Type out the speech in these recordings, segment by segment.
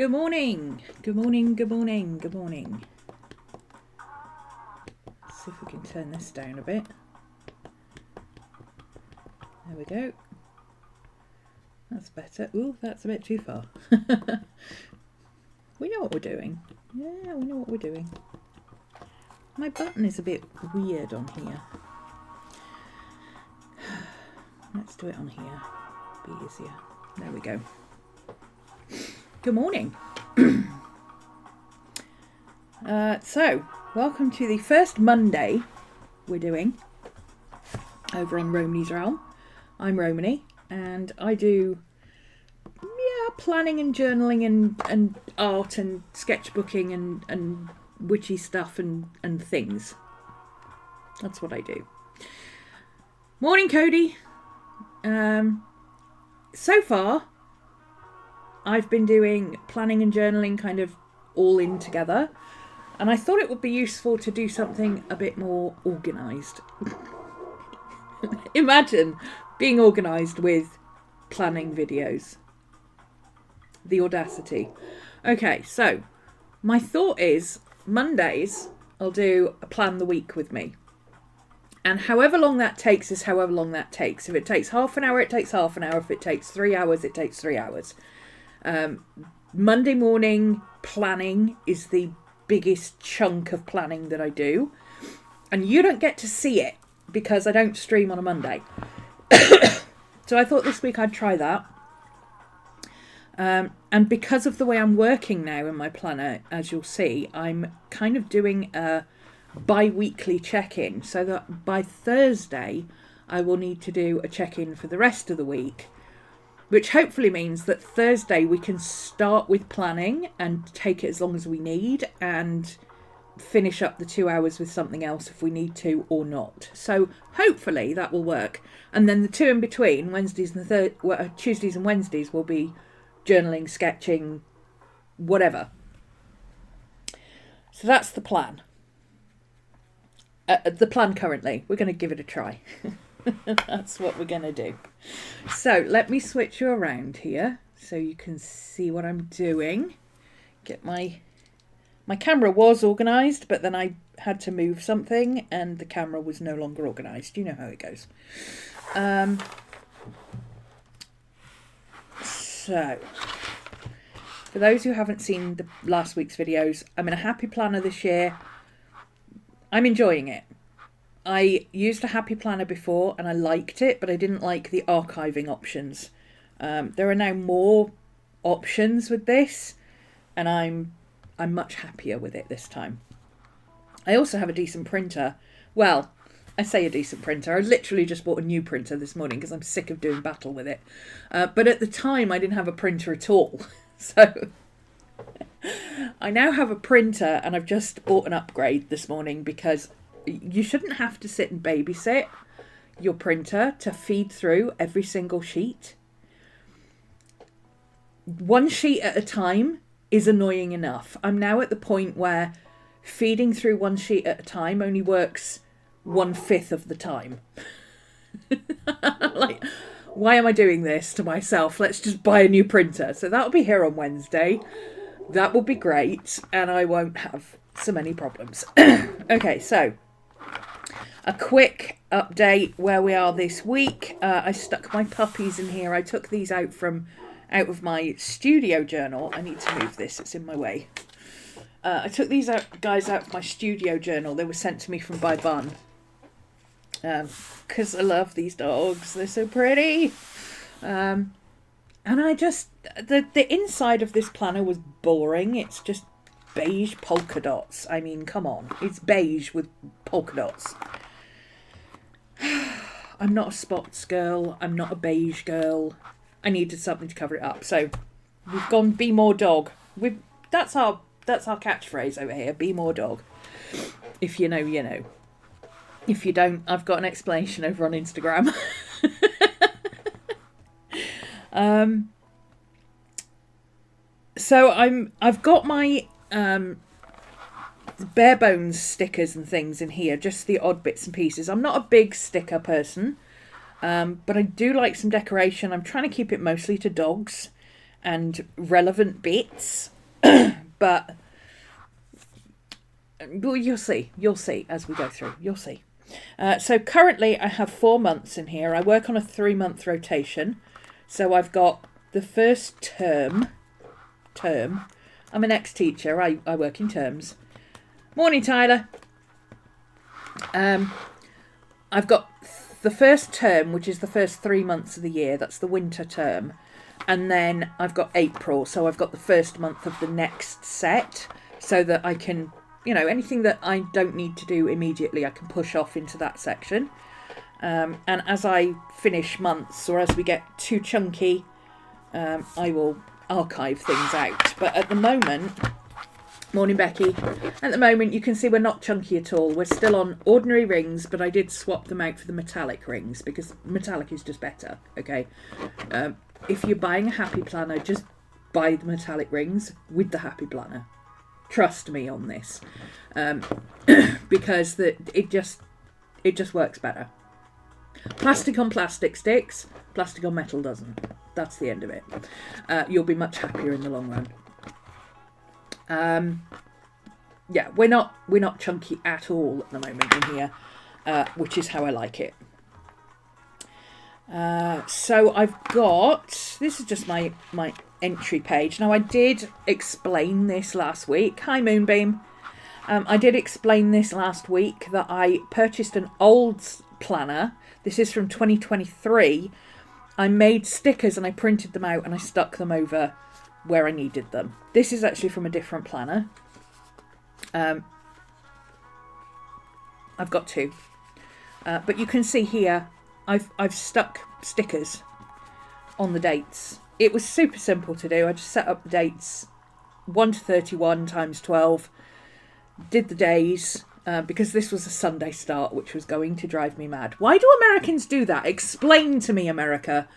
Good morning. Good morning, good morning, good morning. Let's see if we can turn this down a bit. There we go. That's better. Ooh, that's a bit too far. We know what we're doing. Yeah, we know what we're doing. My button is a bit weird on here. Let's do it on here. Be easier. There we go. Good morning. So, welcome to the first Monday we're doing over on RhomanysRealm. I'm Romany, and I do planning and journaling and art and sketchbooking and witchy stuff and things. That's what I do. Morning, Cody. So far, I've been doing planning and journaling kind of all in together, and I thought it would be useful to do something a bit more organised. Imagine being organised with planning videos. The audacity. Okay, so my thought is Mondays I'll do a plan the week with me. And however long that takes is however long that takes. If it takes half an hour, it takes half an hour. If it takes 3 hours, it takes 3 hours. Monday morning planning is the biggest chunk of planning that I do. And you don't get to see it because I don't stream on a Monday. So I thought this week I'd try that. And because of the way I'm working now in my planner, as you'll see, I'm kind of doing a bi-weekly check-in, so that by Thursday I will need to do a check-in for the rest of the week, which hopefully means that Thursday we can start with planning and take it as long as we need and finish up the 2 hours with something else if we need to or not. So hopefully that will work. And then the two in between, Tuesdays and Wednesdays, will be journaling, sketching, whatever. So that's the plan. The plan currently. We're going to give it a try. That's what we're going to do. So let me switch you around here so you can see what I'm doing. Get my camera was organised, but then I had to move something and the camera was no longer organised. You know how it goes. So, for those who haven't seen the last week's videos, I'm in a happy planner this year. I'm enjoying it. I used a happy planner before and I liked it, but I didn't like the archiving options. There are now more options with this, and I'm much happier with it this time. I also have a decent printer. Well, I say a decent printer. I literally just bought a new printer this morning because I'm sick of doing battle with it. But at the time, I didn't have a printer at all. So I now have a printer, and I've just bought an upgrade this morning because you shouldn't have to sit and babysit your printer to feed through every single sheet. One sheet at a time is annoying enough. I'm now at the point where feeding through one sheet at a time only works 1/5 of the time. Like, why am I doing this to myself? Let's just buy a new printer. So that'll be here on Wednesday. That will be great, and I won't have so many problems. Okay, so a quick update where we are this week. I stuck my puppies in here. I took these out of my studio journal. I need to move this, it's in my way. I took these guys out of my studio journal. They were sent to me from By Bun. Because I love these dogs. They're so pretty. And I just... The inside of this planner was boring. It's just beige polka dots. I mean, come on. It's beige with polka dots. I'm not a spots girl. I'm not a beige girl. I needed something to cover it up. So we've gone be more dog. That's our catchphrase over here. Be more dog. If you know, you know. If you don't, I've got an explanation over on Instagram. So I've got my bare bones stickers and things in here, just the odd bits and pieces. I'm not a big sticker person, but I do like some decoration. I'm trying to keep it mostly to dogs and relevant bits. But well, you'll see as we go through. You'll see. So currently I have 4 months in here. I work on a 3-month rotation. So I've got the first term. I'm an ex-teacher. I work in terms. Morning, Tyler. I've got the first term, which is the first 3 months of the year. That's the winter term. And then I've got April. So I've got the first month of the next set, so that I can, you know, anything that I don't need to do immediately, I can push off into that section. And as I finish months, or as we get too chunky, I will archive things out. But at the moment, morning Becky, at the moment you can see we're not chunky at all. We're still on ordinary rings, but I did swap them out for the metallic rings because metallic is just better, okay? If you're buying a happy planner, just buy the metallic rings with the happy planner. Trust me on this, because it just works better. Plastic on plastic sticks, plastic on metal doesn't. That's the end of it. You'll be much happier in the long run. Yeah, we're not chunky at all at the moment in here, which is how I like it. So I've got, this is just my entry page. Now I did explain this last week. Hi Moonbeam. I did explain this last week that I purchased an old planner. This is from 2023. I made stickers and I printed them out and I stuck them over where I needed them. This is actually from a different planner. I've got 2. But you can see here I've stuck stickers on the dates. It was super simple to do. I just set up the dates 1 to 31 times 12, did the days, because this was a Sunday start, which was going to drive me mad. Why do Americans do that? Explain to me, America.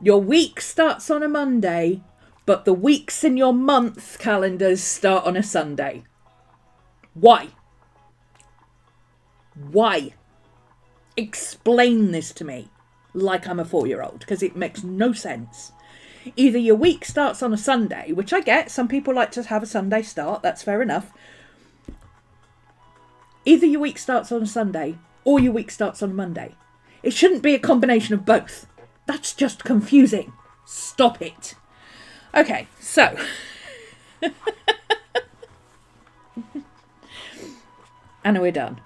Your week starts on a Monday, but the weeks in your month calendars start on a Sunday. Why? Why? Explain this to me like I'm a 4-year-old, because it makes no sense. Either your week starts on a Sunday, which I get, some people like to have a Sunday start, that's fair enough. Either your week starts on a Sunday or your week starts on a Monday. It shouldn't be a combination of both. That's just confusing. Stop it. Okay, so and we're done.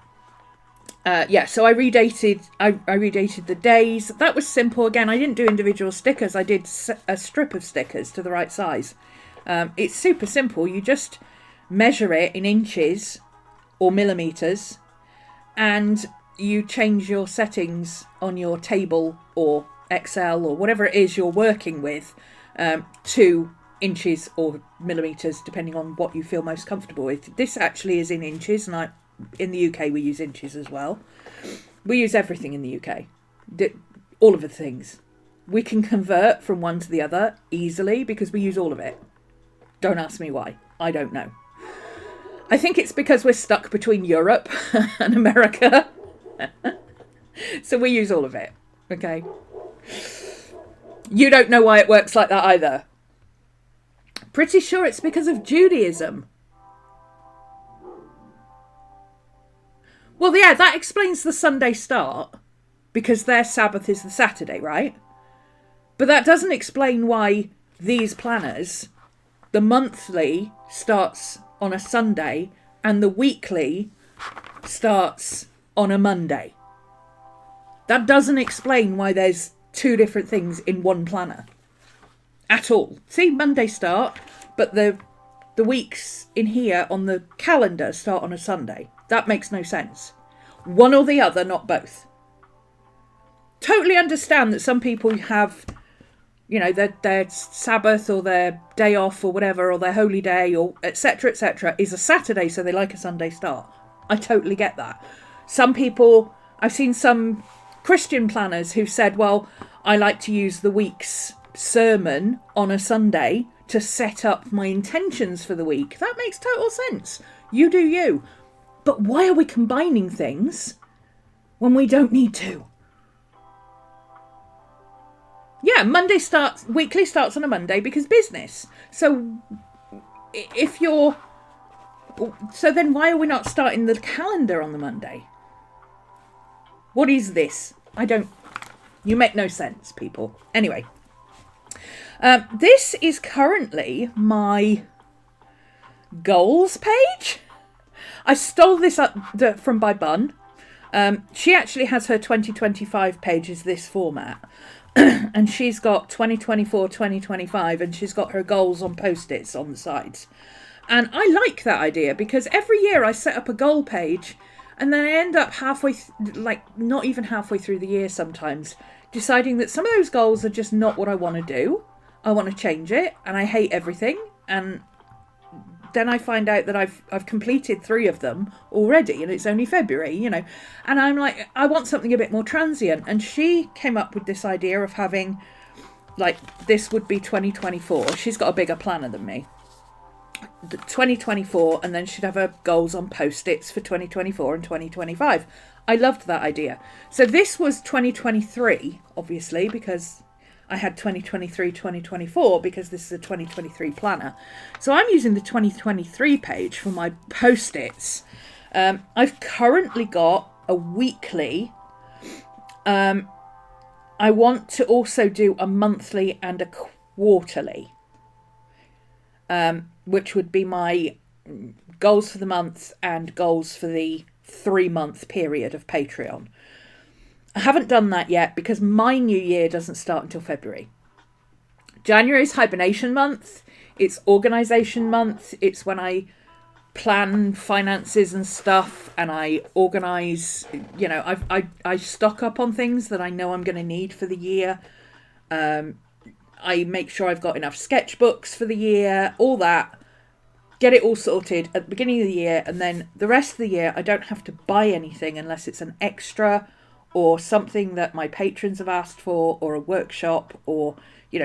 Yeah, so I redated the days. That was simple. Again, I didn't do individual stickers. I did a strip of stickers to the right size. It's super simple. You just measure it in inches or millimeters, and you change your settings on your table or Excel or whatever it is you're working with to inches or millimeters, depending on what you feel most comfortable with. This actually is in inches, and in the UK we use inches as well. We use everything in the UK. All of the things. We can convert from one to the other easily because we use all of it. Don't ask me why. I don't know. I think it's because we're stuck between Europe and America. So we use all of it. Okay. You don't know why it works like that either. Pretty sure it's because of Judaism. Well, yeah, that explains the Sunday start, because their Sabbath is the Saturday, right? But that doesn't explain why these planners, the monthly starts on a Sunday and the weekly starts on a Monday. That doesn't explain why there's 2 different things in one planner at all. See, Monday start, but the weeks in here on the calendar start on a Sunday. That makes no sense. One or the other, not both. Totally understand that some people have, you know, their Sabbath or their day off or whatever, or their holy day or etc. is a Saturday, so they like a Sunday start. I totally get that. Some people, I've seen some Christian planners who said, well, I like to use the week's sermon on a Sunday to set up my intentions for the week. That makes total sense. You do you. But why are we combining things when we don't need to? Yeah, weekly starts on a Monday because business. So if you're, so then why are we not starting the calendar on the Monday? What is this? You make no sense, people. Anyway, this is currently my goals page. I stole this up from by Bun. She actually has her 2025 pages this format. And she's got 2024, 2025, and she's got her goals on Post-its on the sides. And I like that idea because every year I set up a goal page and then I end up not even halfway through the year sometimes, deciding that some of those goals are just not what I want to do. I want to change it and I hate everything. And then I find out that I've completed 3 of them already and it's only February, and I'm like, I want something a bit more transient. And she came up with this idea of having, this would be 2024. She's got a bigger planner than me. 2024, and then she'd have her goals on Post-its for 2024 and 2025. I loved that idea. So this was 2023, obviously, because I had 2023, 2024, because this is a 2023 planner. So I'm using the 2023 page for my Post-its. I've currently got a weekly. I want to also do a monthly and a quarterly, which would be my goals for the month and goals for the 3-month period of Patreon. I haven't done that yet because my new year doesn't start until February. January is hibernation month. It's organisation month. It's when I plan finances and stuff, and I organise, I stock up on things that I know I'm going to need for the year. I make sure I've got enough sketchbooks for the year, all that. Get it all sorted at the beginning of the year, and then the rest of the year I don't have to buy anything unless it's an extra or something that my patrons have asked for, or a workshop, or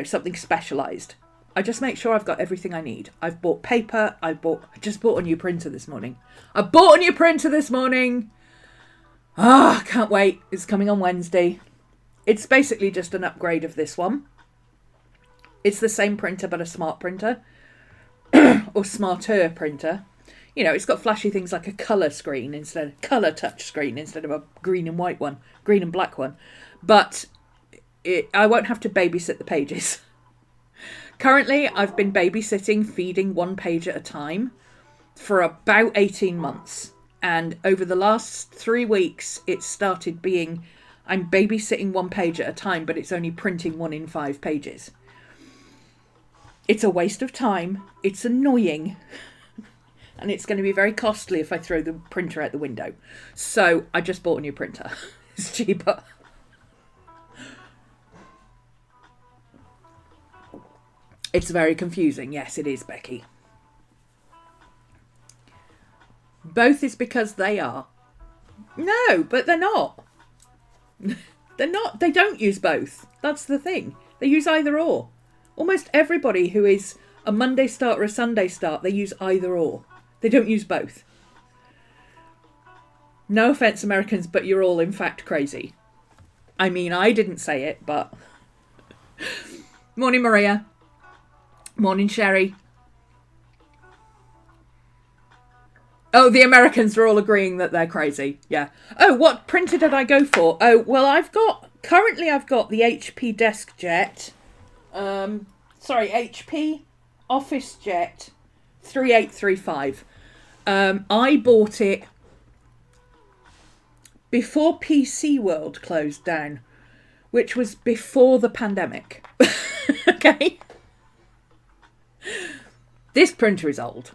something specialised. I just make sure I've got everything I need. I've bought paper. I just bought a new printer this morning. Can't wait. It's coming on Wednesday. It's basically just an upgrade of this one. It's the same printer but a smart printer or smarter printer. It's got flashy things like a colour touch screen instead of a green and black one. But I won't have to babysit the pages. Currently, I've been babysitting, feeding 1 page at a time for about 18 months. And over the last 3 weeks, it started being, I'm babysitting 1 page at a time, but it's only printing 1 in 5 pages. It's a waste of time. It's annoying. And it's going to be very costly if I throw the printer out the window. So I just bought a new printer. It's cheaper. It's very confusing. Yes, it is, Becky. Both is because they are. No, but they're not. They're not. They don't use both. That's the thing. They use either or. Almost everybody who is a Monday start or a Sunday start, they use either or. They don't use both. No offence, Americans, but you're all in fact crazy. I mean, I didn't say it, but... Morning, Maria. Morning, Sherry. Oh, the Americans are all agreeing that they're crazy. Yeah. Oh, what printer did I go for? Oh, well, currently I've got the HP DeskJet. HP OfficeJet 3835. I bought it before PC World closed down, which was before the pandemic. Okay. This printer is old.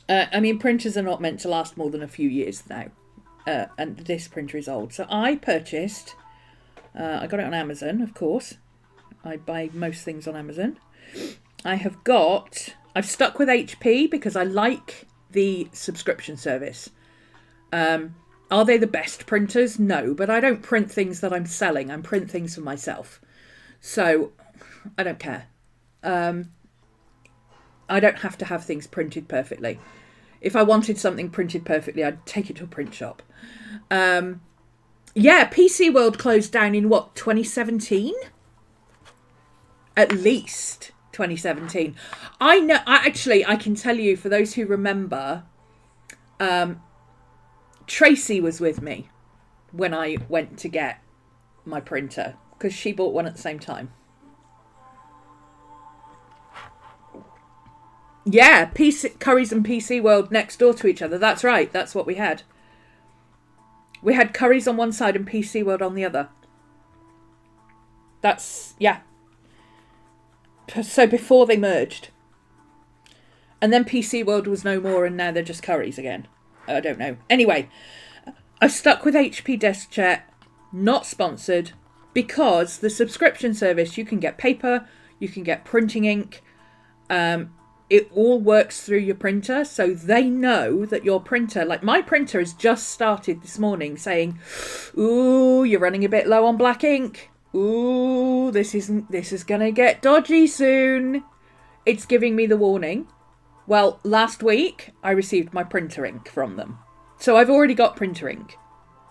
Printers are not meant to last more than a few years now. And this printer is old. So I purchased, I got it on Amazon, of course. I buy most things on Amazon. I've stuck with HP because I like the subscription service. Are they the best printers? No, but I don't print things that I'm selling. I print things for myself. So I don't care. I don't have to have things printed perfectly. If I wanted something printed perfectly, I'd take it to a print shop. PC World closed down in 2017? At least 2017. I know. I can tell you, for those who remember, Tracy was with me when I went to get my printer, because she bought one at the same time. Yeah, Currys and PC World next door to each other. That's right. That's what we had. We had Currys on one side and PC World on the other. That's, yeah. So before they merged. And then PC World was no more, and now they're just Currys again. I don't know. Anyway, I've stuck with HP DeskJet, not sponsored, because the subscription service, you can get paper, you can get printing ink. It all works through your printer, so they know that your printer, like my printer has just started this morning saying, ooh, you're running a bit low on black ink. Ooh, this is going to get dodgy soon. It's giving me the warning. Well, last week I received my printer ink from them. So I've already got printer ink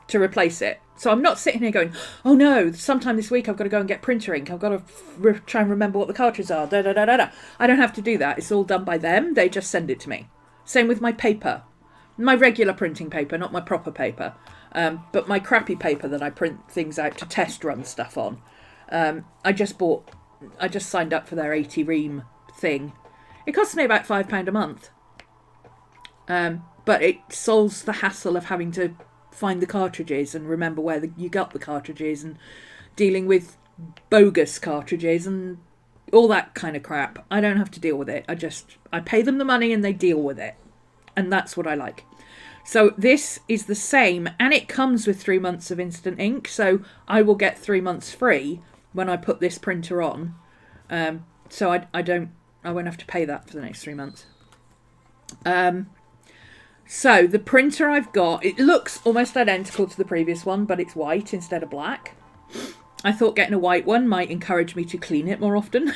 to replace it. So I'm not sitting here going, oh no, sometime this week I've got to go and get printer ink. I've got to try and remember what the cartridges are. Da, da, da, da, da. I don't have to do that. It's all done by them. They just send it to me. Same with my paper. My regular printing paper, not my proper paper. But my crappy paper that I print things out to test run stuff on. I just signed up for their 80 ream thing. It costs me about £5 a month. But it solves the hassle of having to find the cartridges and remember where you got the cartridges and dealing with bogus cartridges and all that kind of crap. I don't have to deal with it. I pay them the money and they deal with it. And that's what I like. So this is the same, and it comes with 3 months of instant ink. So I will get 3 months free when I put this printer on. So I won't have to pay that for the next 3 months. So the printer I've got, it looks almost identical to the previous one, but it's white instead of black. I thought getting a white one might encourage me to clean it more often.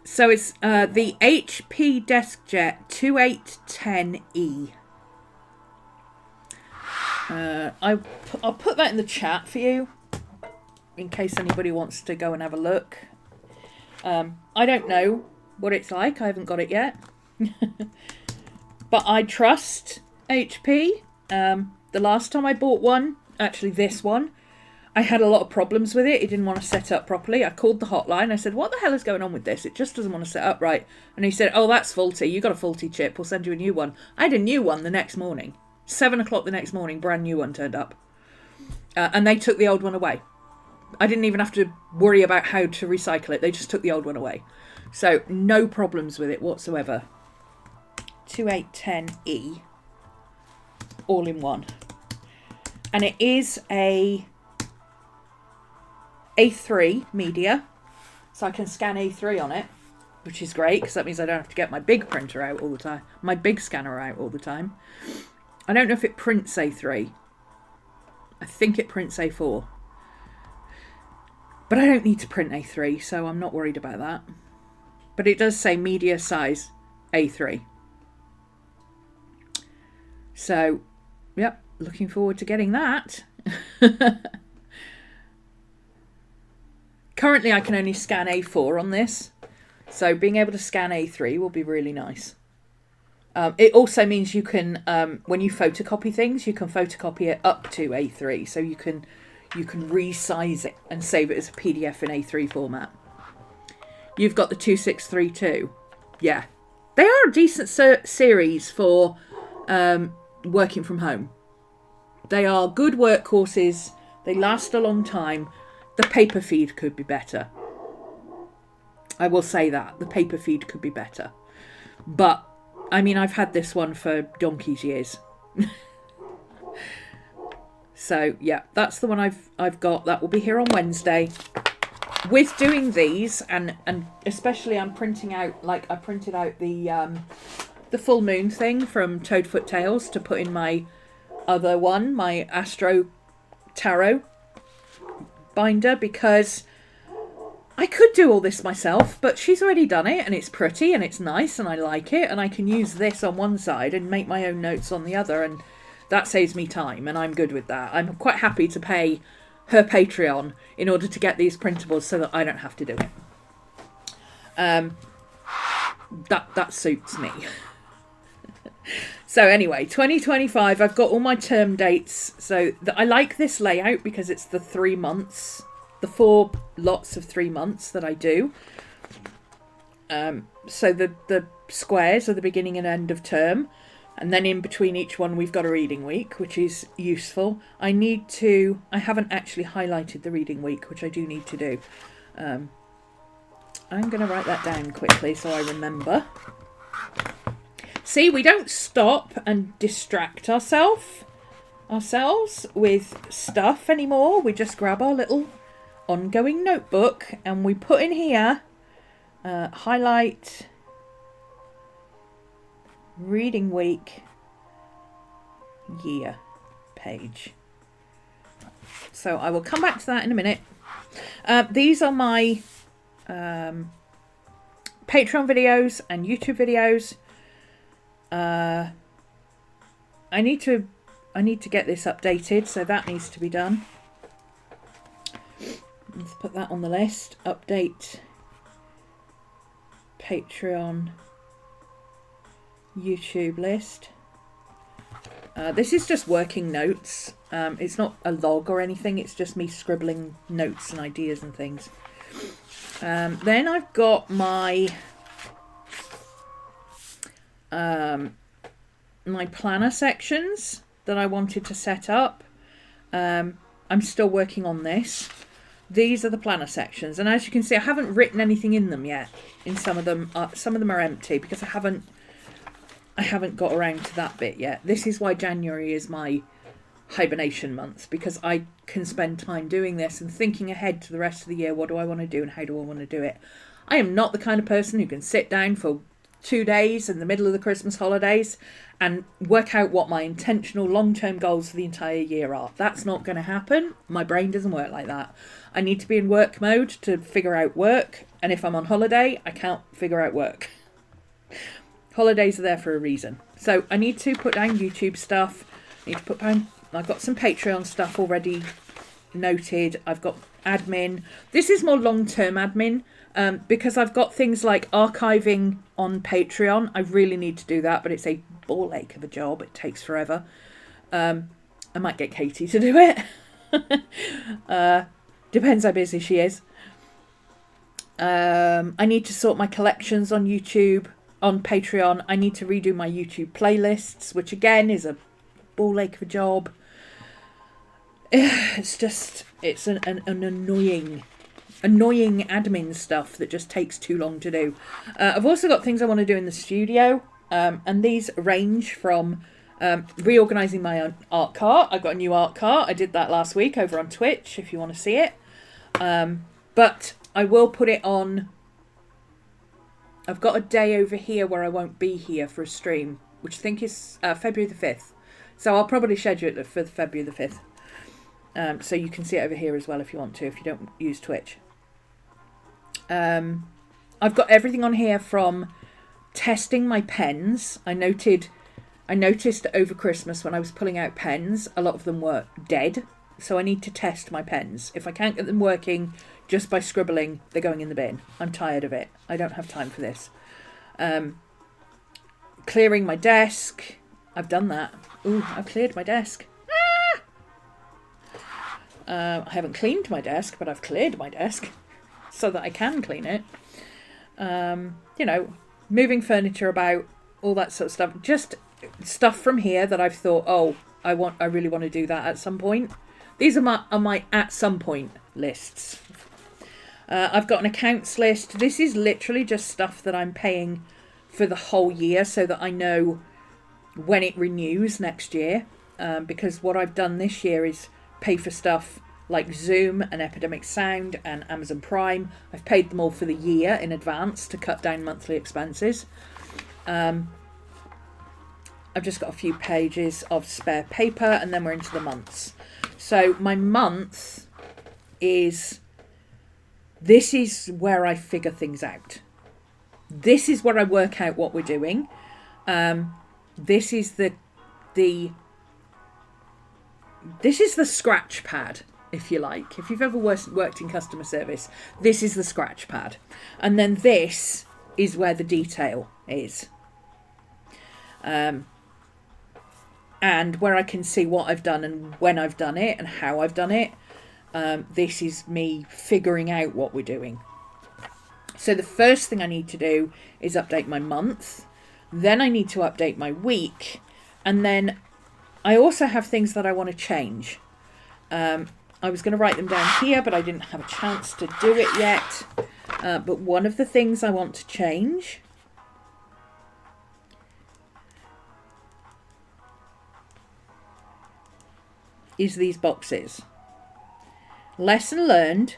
So it's the HP DeskJet 2810E. I'll put that in the chat for you, in case anybody wants to go and have a look. I don't know what it's like. I haven't got it yet. But I trust HP. The last time I bought one, actually this one, I had a lot of problems with it. It didn't want to set up properly. I called the hotline. I said, what the hell is going on with this? It just doesn't want to set up right. And he said, oh, that's faulty. You got a faulty chip. We'll send you a new one. I had a new one the next morning. 7 o'clock the next morning, brand new one turned up. And they took the old one away. I didn't even have to worry about how to recycle it. They just took the old one away. So no problems with it whatsoever. 2810E. All in one. And it is a A3 media. So I can scan A3 on it, which is great, because that means I don't have to get my big printer out all the time. My big scanner out all the time. I don't know if it prints A3. I think it prints A4. But I don't need to print A3, so I'm not worried about that. But it does say media size A3. So, yep, looking forward to getting that. Currently, I can only scan A4 on this. So being able to scan A3 will be really nice. It also means you can, when you photocopy things, you can photocopy it up to A3. So you can resize it and save it as a PDF in A3 format. You've got the 2632. Yeah. They are a decent series for working from home. They are good workhorses. They last a long time. The paper feed could be better. I will say that. The paper feed could be better. But, I mean, I've had this one for donkey's years. So, yeah, that's the one I've got. That will be here on Wednesday. With doing these, and especially I'm printing out, like I printed out the full moon thing from Toadfoot Tales to put in my other one, my Astro Tarot binder, because I could do all this myself, but she's already done it, and it's pretty and it's nice and I like it, and I can use this on one side and make my own notes on the other, and that saves me time, and I'm good with that. I'm quite happy to pay her Patreon in order to get these printables so that I don't have to do it. That suits me. So anyway, 2025, I've got all my term dates. So I like this layout because it's the 3 months, the 4 lots of 3 months that I do. So the squares are the beginning and end of term. And then in between each one, we've got a reading week, which is useful. I haven't actually highlighted the reading week, which I do need to do. I'm going to write that down quickly so I remember. See, we don't stop and distract ourselves with stuff anymore. We just grab our little ongoing notebook and we put in here, highlight reading week year page. So I will come back to that in a minute. These are my Patreon videos and YouTube videos. I need to get this updated, so that needs to be done. Let's put that on the list. Update Patreon YouTube list. This is just working notes. It's not a log or anything. It's just me scribbling notes and ideas and things. Then I've got my my planner sections that I wanted to set up. I'm still working on this. These are the planner sections, and as you can see, I haven't written anything in them yet. In some of them are empty because I haven't got around to that bit yet. This is why January is my hibernation month, because I can spend time doing this and thinking ahead to the rest of the year. What do I want to do and how do I want to do it? I am not the kind of person who can sit down for 2 days in the middle of the Christmas holidays and work out what my intentional long-term goals for the entire year are. That's not going to happen. My brain doesn't work like that. I need to be in work mode to figure out work, and if I'm on holiday, I can't figure out work. Holidays are there for a reason. So I need to put down YouTube stuff. I've got some Patreon stuff already noted. I've got admin. This is more long-term admin because I've got things like archiving on Patreon. I really need to do that, but it's a ball ache of a job. It takes forever. I might get Katie to do it. Depends how busy she is. I need to sort my collections on YouTube. On Patreon, I need to redo my YouTube playlists, which again is a ball ache of a job. It's an annoying admin stuff that just takes too long to do. I've also got things I want to do in the studio, and these range from reorganising my art cart. I've got a new art cart. I did that last week over on Twitch, if you want to see it. But I will put it on. I've got a day over here where I won't be here for a stream, which I think is February the 5th. So I'll probably schedule it for February the 5th. So you can see it over here as well if you want to, if you don't use Twitch. I've got everything on here from testing my pens. I noticed over Christmas when I was pulling out pens, a lot of them were dead. So I need to test my pens. If I can't get them working just by scribbling, they're going in the bin. I'm tired of it. I don't have time for this. Clearing my desk. I've done that. Ooh, I've cleared my desk. I haven't cleaned my desk, but I've cleared my desk so that I can clean it. Moving furniture about, all that sort of stuff. Just stuff from here that I've thought, I really want to do that at some point. These are my at some point lists. I've got an accounts list. This is literally just stuff that I'm paying for the whole year so that I know when it renews next year. Because what I've done this year is pay for stuff like Zoom and Epidemic Sound and Amazon Prime. I've paid them all for the year in advance to cut down monthly expenses. I've just got a few pages of spare paper and then we're into the months. So my month is... This is where I figure things out. This is where I work out what we're doing. This is the scratch pad, if you like. If you've ever worked in customer service, this is the scratch pad. And then this is where the detail is. And where I can see what I've done and when I've done it and how I've done it. This is me figuring out what we're doing. So the first thing I need to do is update my month. Then I need to update my week. And then I also have things that I want to change. I was going to write them down here, but I didn't have a chance to do it yet. But one of the things I want to change is these boxes. Lesson learned.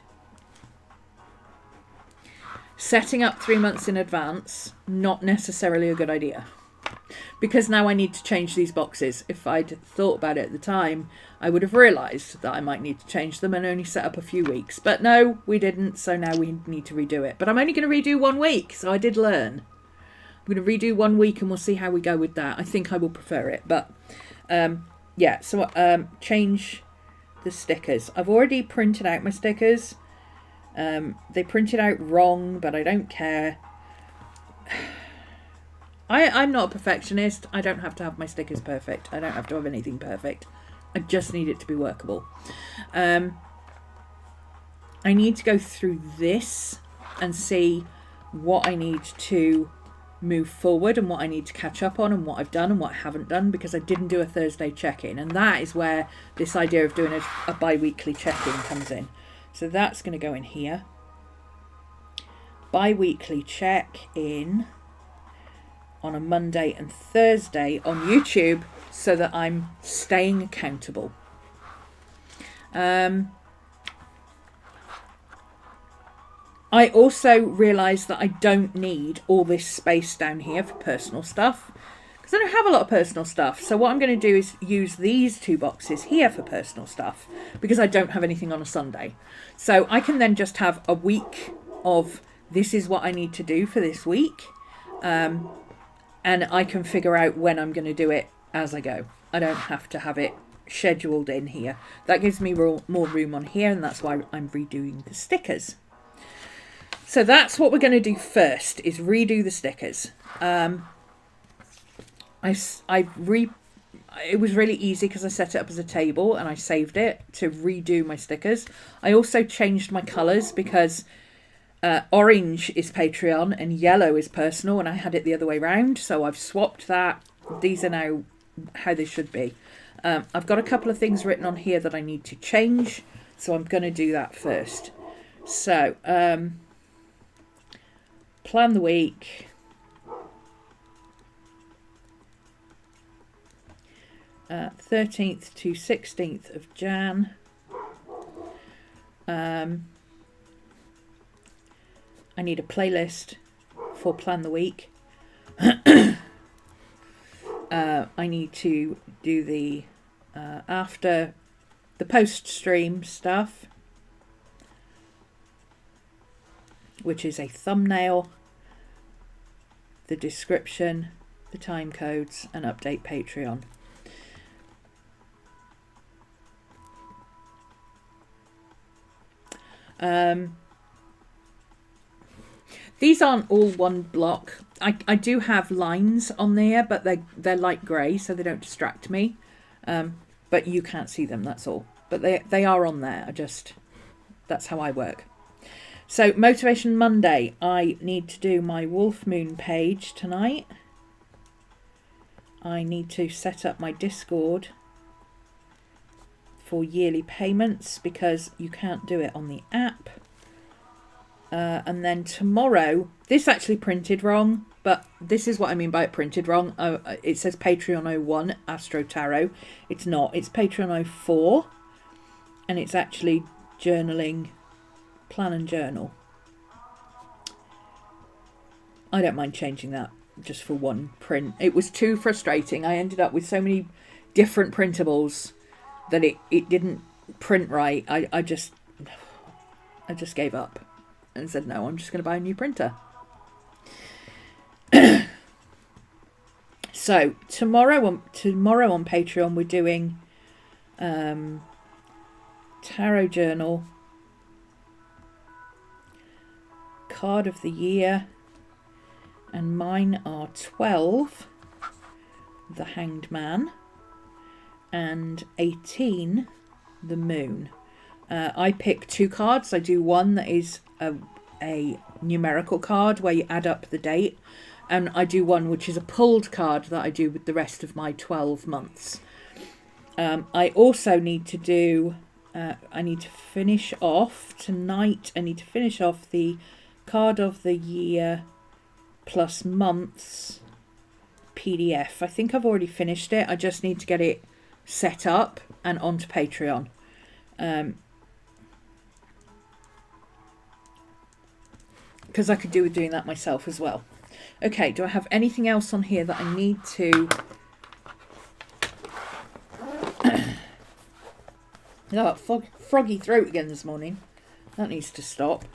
Setting up 3 months in advance, not necessarily a good idea. Because now I need to change these boxes. If I'd thought about it at the time, I would have realised that I might need to change them and only set up a few weeks. But no, we didn't, so now we need to redo it. But I'm only going to redo 1 week, so I did learn. I'm going to redo 1 week and we'll see how we go with that. I think I will prefer it. But yeah, so change the stickers. I've already printed out my stickers. They printed out wrong, but I don't care. I'm not a perfectionist. I don't have to have my stickers perfect. I don't have to have anything perfect. I just need it to be workable. I need to go through this and see what I need to move forward and what I need to catch up on and what I've done and what I haven't done, because I didn't do a Thursday check-in, and that is where this idea of doing a bi-weekly check-in comes in. So that's going to go in here. Bi-weekly check-in on a Monday and Thursday on YouTube so that I'm staying accountable. I also realised that I don't need all this space down here for personal stuff, because I don't have a lot of personal stuff. So what I'm going to do is use these 2 boxes here for personal stuff, because I don't have anything on a Sunday. So I can then just have a week of this is what I need to do for this week. And I can figure out when I'm going to do it as I go. I don't have to have it scheduled in here. That gives me more room on here, and that's why I'm redoing the stickers. So that's what we're going to do first, is redo the stickers. It was really easy because I set it up as a table and I saved it to redo my stickers. I also changed my colours because orange is Patreon and yellow is personal, and I had it the other way round, so I've swapped that. These are now how they should be. I've got a couple of things written on here that I need to change, so I'm going to do that first. So plan the week. 13th to 16th of Jan. I need a playlist for Plan the Week. I need to do the after the post-stream stuff, which is a thumbnail, the description, the time codes, and update Patreon. These aren't all one block. I do have lines on there, but they're light grey, so they don't distract me. But you can't see them, that's all. But they are on there. That's how I work. So Motivation Monday, I need to do my Wolf Moon page tonight. I need to set up my Discord for yearly payments because you can't do it on the app. And then tomorrow, this actually printed wrong, but this is what I mean by it printed wrong. It says Patreon 01 Astro Tarot. It's not. It's Patreon 04, and it's actually journaling, plan and journal. I don't mind changing that just for one print. It was too frustrating. I ended up with so many different printables that it didn't print right. I just gave up and said, no, I'm just going to buy a new printer. So tomorrow on Patreon, we're doing 10 tarot journal, card of the year, and mine are 12, the Hanged Man, and 18, the Moon. I pick 2 cards. I do one that is a numerical card where you add up the date, and I do one which is a pulled card that I do with the rest of my 12 months. I also need to do, I need to finish off tonight, I need to finish off the card of the year plus months PDF. I think I've already finished it. I just need to get it set up and onto Patreon. Because I could do with doing that myself as well. Okay, do I have anything else on here that I need to... Oh, froggy throat again this morning. That needs to stop.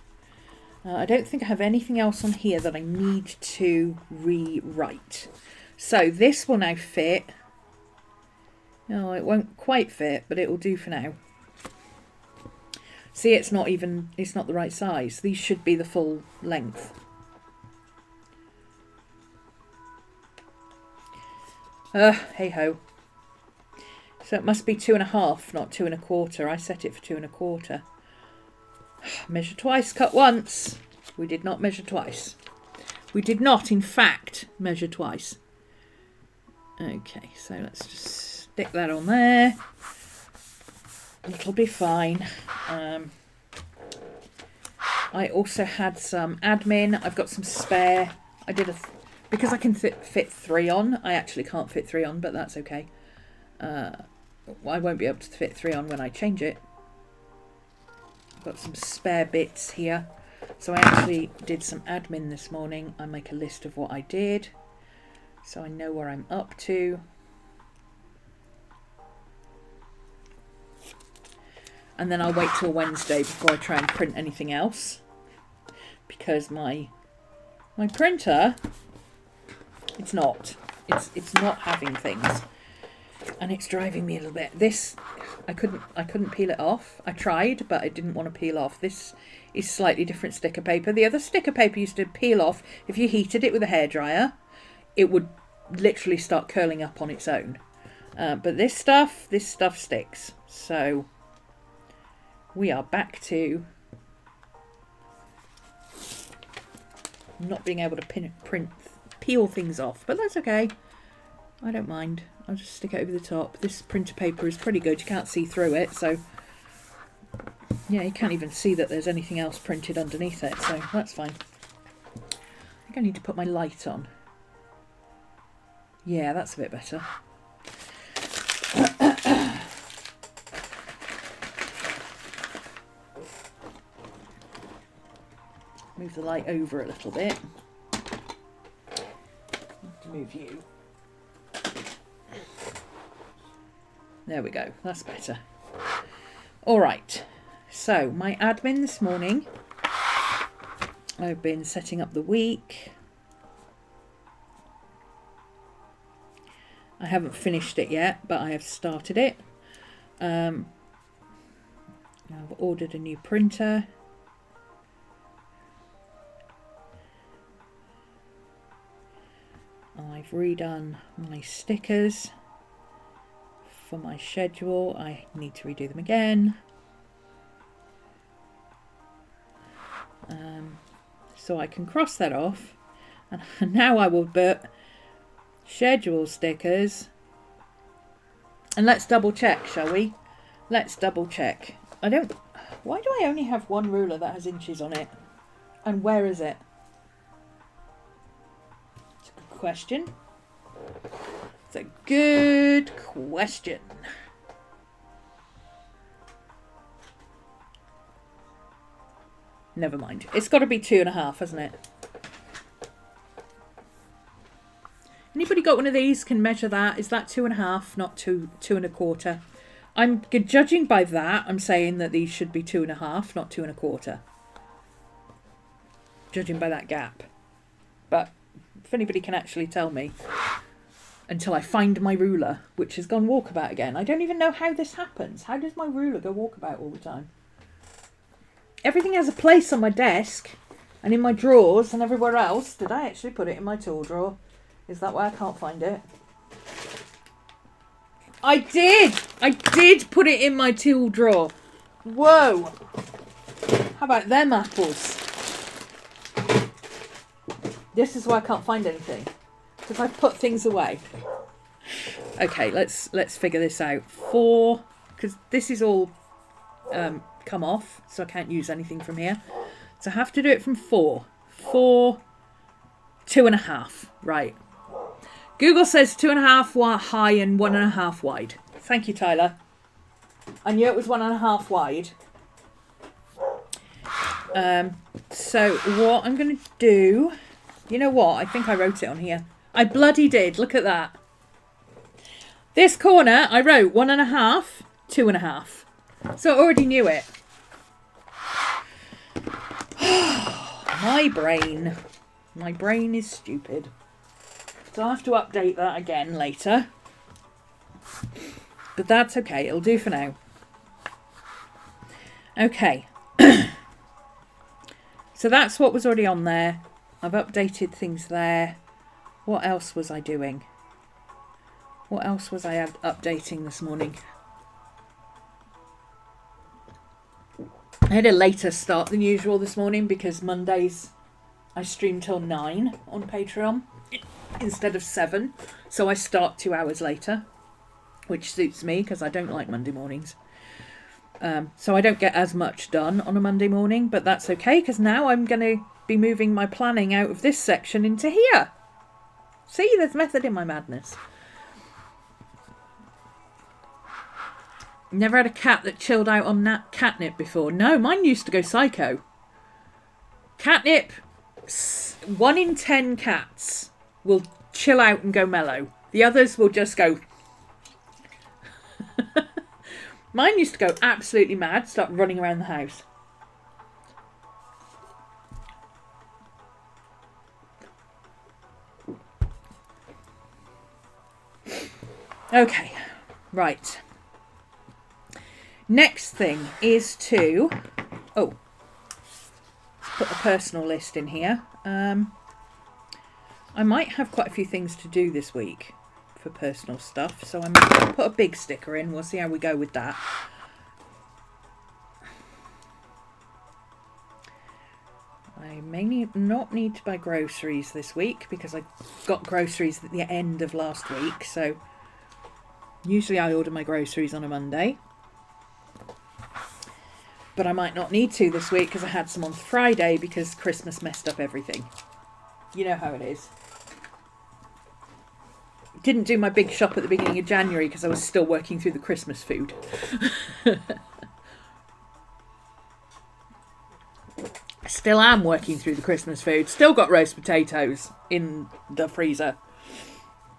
I don't think I have anything else on here that I need to rewrite. So this will now fit. No, it won't quite fit, but it will do for now. See, it's not the right size. These should be the full length. Hey ho. So it must be 2.5, not 2 1/4. I set it for 2 1/4. Measure twice, cut once. We did not measure twice. We did not, in fact, measure twice. Okay, so let's just stick that on there. It'll be fine. I also had some admin. I've got some spare. I did because I can fit 3 on. I actually can't fit 3 on, but that's okay. I won't be able to fit 3 on when I change it. I've got some spare bits here. So I actually did some admin this morning. I make a list of what I did, so I know where I'm up to. And then I'll wait till Wednesday before I try and print anything else, because my printer, it's not having things, and it's driving me a little bit. This I couldn't peel it off. I tried, but I didn't want to peel off. This is slightly different sticker paper. The other sticker paper used to peel off if you heated it with a hairdryer. It would literally start curling up on its own. But this stuff sticks. So we are back to not being able to peel things off, but that's okay. I don't mind. I'll just stick it over the top. This printer paper is pretty good. You can't see through it, so yeah, you can't even see that there's anything else printed underneath it, so that's fine. I think I need to put my light on. Yeah, that's a bit better. Move the light over a little bit. Move you. There we go, that's better. All right, so my admin this morning, I've been setting up the week. I haven't finished it yet, but I have started it. I've ordered a new printer. I've redone my stickers for my schedule. I need to redo them again. So I can cross that off, and now I will put schedule stickers, and let's double check, shall we? Let's double check. Why do I only have one ruler that has inches on it, and where is it? It's a good question. It's a good question. Never mind. It's got to be 2.5, hasn't it? Anybody got one of these? Can measure that? Is that 2.5, not 2 1/4? I'm judging by that. I'm saying that these should be 2.5, not 2 1/4. Judging by that gap. But if anybody can actually tell me, until I find my ruler, which has gone walkabout again. I don't even know how this happens. How does my ruler go walkabout all the time? Everything has a place on my desk and in my drawers and everywhere else. Did I actually put it in my tool drawer? Is that why I can't find it? I did! I did put it in my tool drawer. Whoa! How about them apples? This is why I can't find anything. Because I've put things away. Okay, let's figure this out. 4, because this is all come off, so I can't use anything from here. So I have to do it from 4. 4, 2.5. Right. Google says 2.5 high and 1.5 wide. Thank you, Tyler. I knew it was 1.5 wide. So what I'm going to do... You know what? I think I wrote it on here. I bloody did. Look at that. This corner, I wrote 1.5, 2.5. So I already knew it. My brain. My brain is stupid. So I'll have to update that again later. But that's okay. It'll do for now. Okay. So that's what was already on there. I've updated things there. What else was I doing? What else was I updating this morning? I had a later start than usual this morning because Mondays I stream till 9 on Patreon instead of 7. So I start 2 hours later, which suits me because I don't like Monday mornings. So I don't get as much done on a Monday morning, but that's okay because now I'm going to be moving my planning out of this section into here. See, there's method in my madness. Never had a cat that chilled out on catnip before. No, mine used to go psycho. Catnip, 1 in 10 cats will chill out and go mellow. The others will just go... Mine used to go absolutely mad, start running around the house. Okay, right. Next thing is to... Oh, let's put a personal list in here. I might have quite a few things to do this week for personal stuff, so I might put a big sticker in. We'll see how we go with that. I may not need to buy groceries this week because I got groceries at the end of last week, so usually I order my groceries on a Monday. But I might not need to this week because I had some on Friday because Christmas messed up everything. You know how it is. Didn't do my big shop at the beginning of January because I was still working through the Christmas food. Still am working through the Christmas food. Still got roast potatoes in the freezer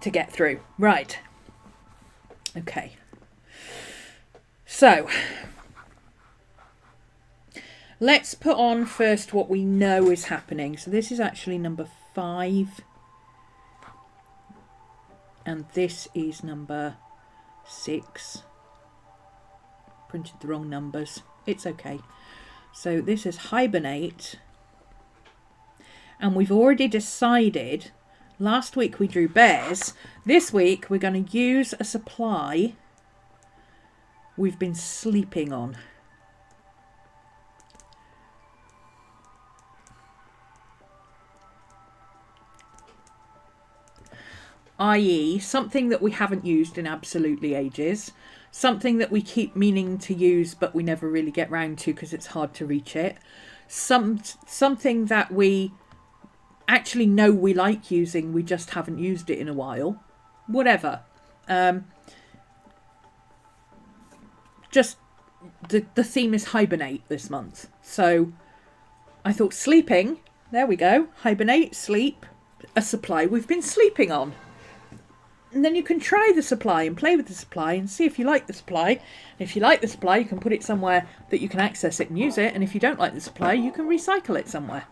to get through. Right. Okay. So, let's put on first what we know is happening. So this is actually number 5. And this is number 6. Printed the wrong numbers. It's okay. So this is hibernate. And we've already decided, last week we drew bears. This week we're going to use a supply we've been sleeping on. I.e. something that we haven't used in absolutely ages. Something that we keep meaning to use but we never really get round to because it's hard to reach it. Something that we actually know we like using, we just haven't used it in a while. Whatever. Just the theme is hibernate this month. So I thought sleeping, there we go. Hibernate, sleep, a supply we've been sleeping on. And then you can try the supply and play with the supply and see if you like the supply. And if you like the supply, you can put it somewhere that you can access it and use it. And if you don't like the supply, you can recycle it somewhere.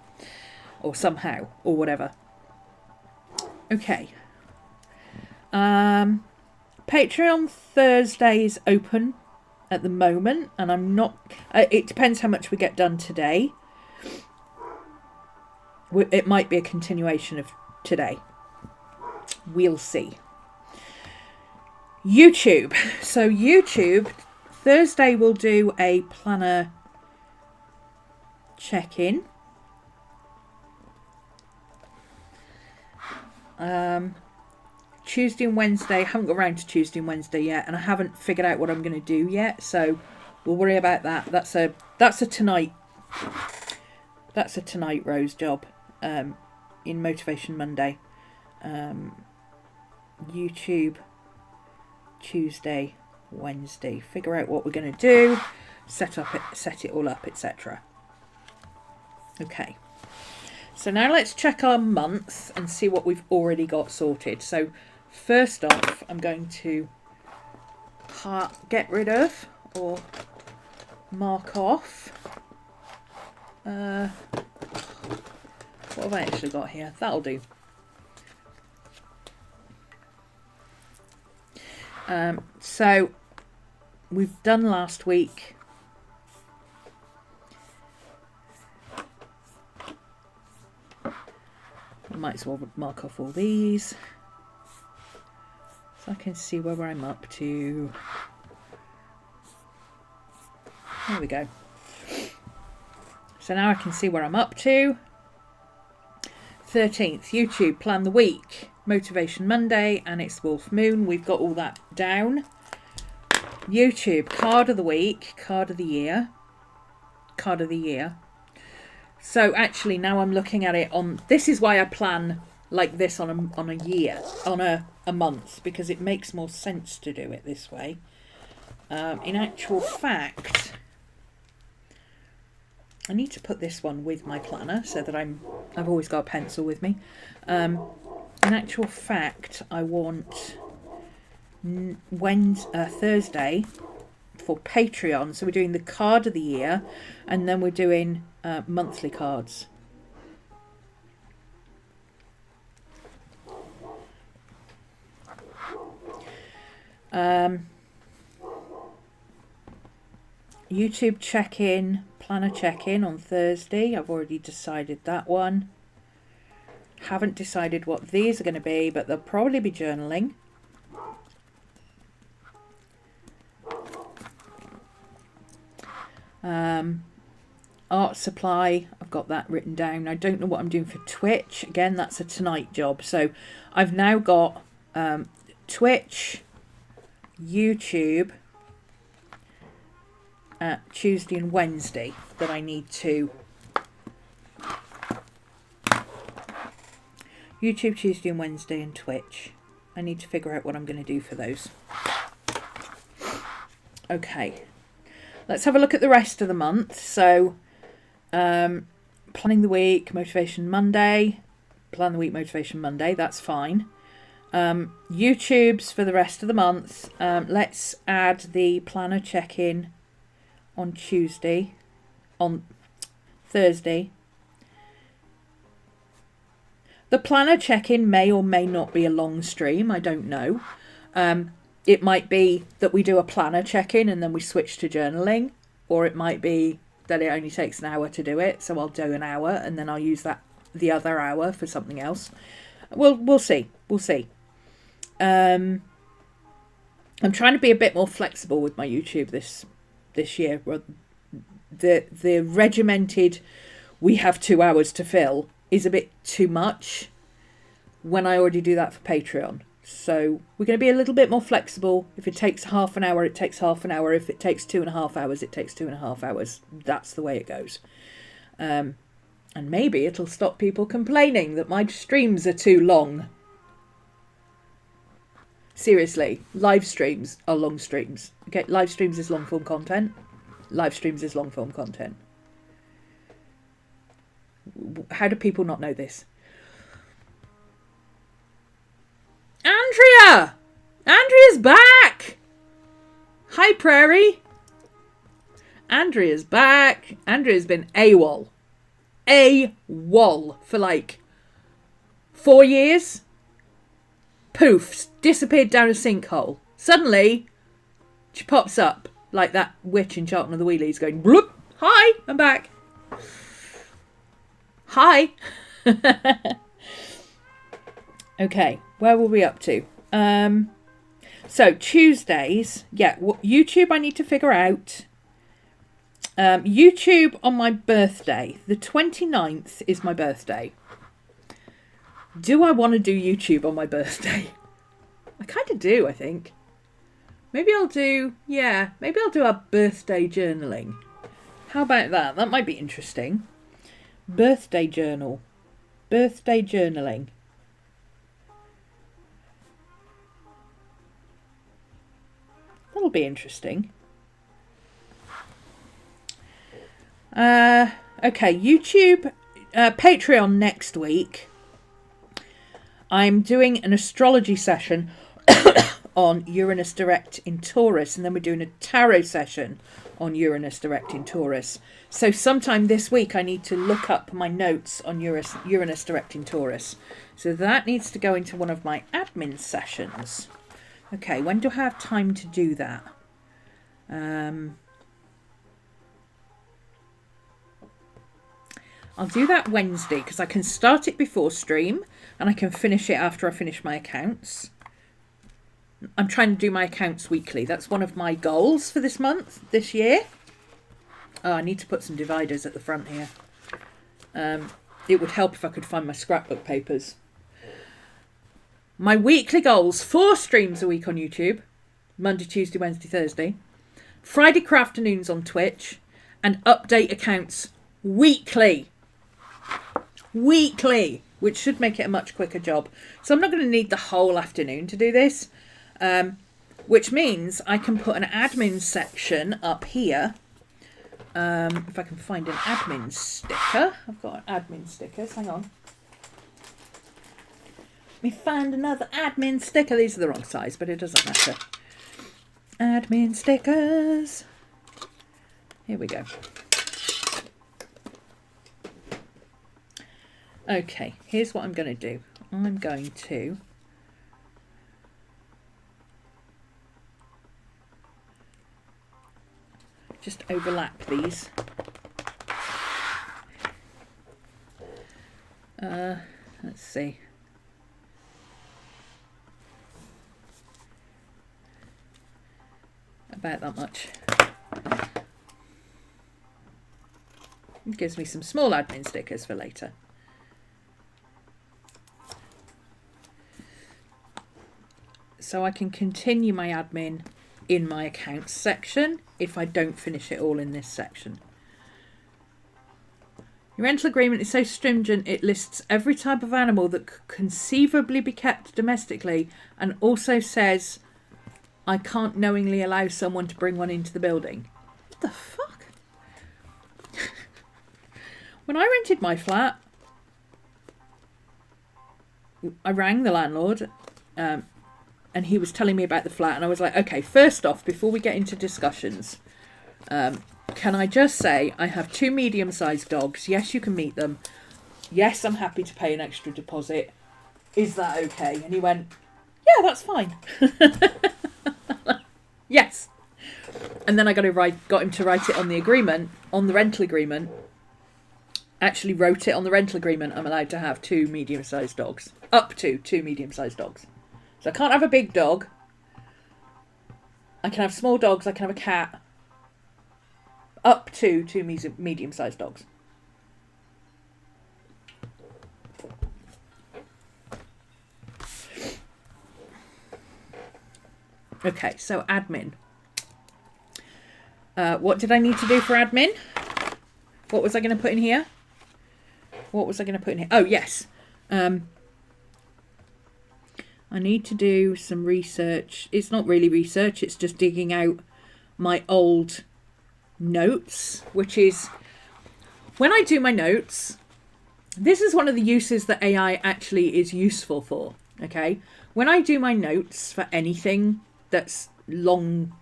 Or somehow, or whatever. Okay. Patreon Thursdays open at the moment, and I'm not. It depends how much we get done today. It might be a continuation of today. We'll see. YouTube. So YouTube, Thursday we'll do a planner check-in. Tuesday and Wednesday, I haven't got around to Tuesday and Wednesday yet, and I haven't figured out what I'm going to do yet, so we'll worry about that. That's a tonight Rose job in Motivation Monday. YouTube Tuesday, Wednesday, figure out what we're going to do, set it all up, etc. Okay, so now let's check our month and see what we've already got sorted. So first off, I'm going to get rid of or mark off what have I actually got here? That'll do. So we've done last week. I might as well mark off all these so I can see where I'm up to. There we go. So now I can see where I'm up to. 13th, YouTube, plan the week. Motivation Monday, and it's Wolf Moon. We've got all that down. YouTube, card of the week, card of the year. Card of the year. So actually now I'm looking at it on, this is why I plan like this on a year, on a month, because it makes more sense to do it this way. In actual fact, I need to put this one with my planner so that I've always got a pencil with me. In actual fact, I want Thursday for Patreon. So we're doing the card of the year, and then we're doing monthly cards. YouTube check-in, planner check-in on Thursday. I've already decided that one. Haven't decided what these are going to be, but they'll probably be journaling. Art supply, I've got that written down. I don't know what I'm doing for Twitch. Again, that's a tonight job. So I've now got Twitch, YouTube, Tuesday and Wednesday that I need to. YouTube, Tuesday and Wednesday, and Twitch. I need to figure out what I'm going to do for those. Okay, let's have a look at the rest of the month. So, planning the week, Motivation Monday. Plan the week, Motivation Monday, that's fine. YouTube's for the rest of the month. Let's add the planner check-in on Tuesday, on Thursday. The planner check-in may or may not be a long stream. I don't know. It might be that we do a planner check-in and then we switch to journaling. Or it might be that it only takes an hour to do it. So I'll do an hour and then I'll use the other hour for something else. We'll see. We'll see. I'm trying to be a bit more flexible with my YouTube this year. The regimented, we have 2 hours to fill, is a bit too much when I already do that for Patreon. So we're going to be a little bit more flexible. If it takes half an hour, it takes half an hour. If it takes 2.5 hours, it takes 2.5 hours. That's the way it goes. And maybe it'll stop people complaining that my streams are too long. Seriously, live streams are long streams. Okay, live streams is long form content. Live streams is long form content. How do people not know this? Andrea! Andrea's back! Hi, Prairie. Andrea's back. Andrea's been AWOL. AWOL for like 4 years. poof, disappeared down a sinkhole. Suddenly, she pops up like that witch in Charlton of the Wheelies going, bloop, hi, I'm back. Hi. Okay, where were we up to? So Tuesdays, yeah, YouTube I need to figure out. YouTube on my birthday. The 29th is my birthday. Do I want to do YouTube on my birthday? I kind of do, I think. Maybe I'll do a birthday journaling. How about that? That might be interesting. Birthday journal. Birthday journaling. That'll be interesting. Okay, YouTube, Patreon next week. I'm doing an astrology session on Uranus direct in Taurus, and then we're doing a tarot session on Uranus direct in Taurus. So sometime this week I need to look up my notes on Uranus direct in Taurus. So that needs to go into one of my admin sessions. Okay, when do I have time to do that? I'll do that Wednesday because I can start it before stream and I can finish it after I finish my accounts. I'm trying to do my accounts weekly. That's one of my goals for this month, this year. Oh, I need to put some dividers at the front here. It would help if I could find my scrapbook papers. My weekly goals: 4 streams a week on YouTube. Monday, Tuesday, Wednesday, Thursday. Friday afternoons on Twitch. And update accounts weekly. Weekly. Which should make it a much quicker job. So I'm not going to need the whole afternoon to do this. Which means I can put an admin section up here. If I can find an admin sticker. I've got admin stickers. Hang on. Let me find another admin sticker. These are the wrong size, but it doesn't matter. Admin stickers. Here we go. Okay, here's what I'm going to do. I'm going to just overlap these. Let's see. About that much. It gives me some small admin stickers for later. So I can continue my admin in my accounts section if I don't finish it all in this section. Your rental agreement is so stringent it lists every type of animal that could conceivably be kept domestically and also says I can't knowingly allow someone to bring one into the building. What the fuck? When I rented my flat, I rang the landlord and he was telling me about the flat and I was like, okay, first off, before we get into discussions, can I just say I have 2 medium-sized dogs. Yes, you can meet them. Yes, I'm happy to pay an extra deposit. Is that okay? And he went, yeah, that's fine. Yes. And then I got him to write it on the agreement, on the rental agreement. Actually wrote it on the rental agreement. I'm allowed to have 2 medium-sized dogs. Up to 2 medium-sized dogs. So I can't have a big dog. I can have small dogs. I can have a cat. Up to 2 medium-sized dogs. Okay, so admin. What did I need to do for admin? What was I going to put in here? What was I going to put in here? Oh, yes. I need to do some research. It's not really research. It's just digging out my old notes, which is when I do my notes, this is one of the uses that AI actually is useful for. Okay. When I do my notes for anything that's long,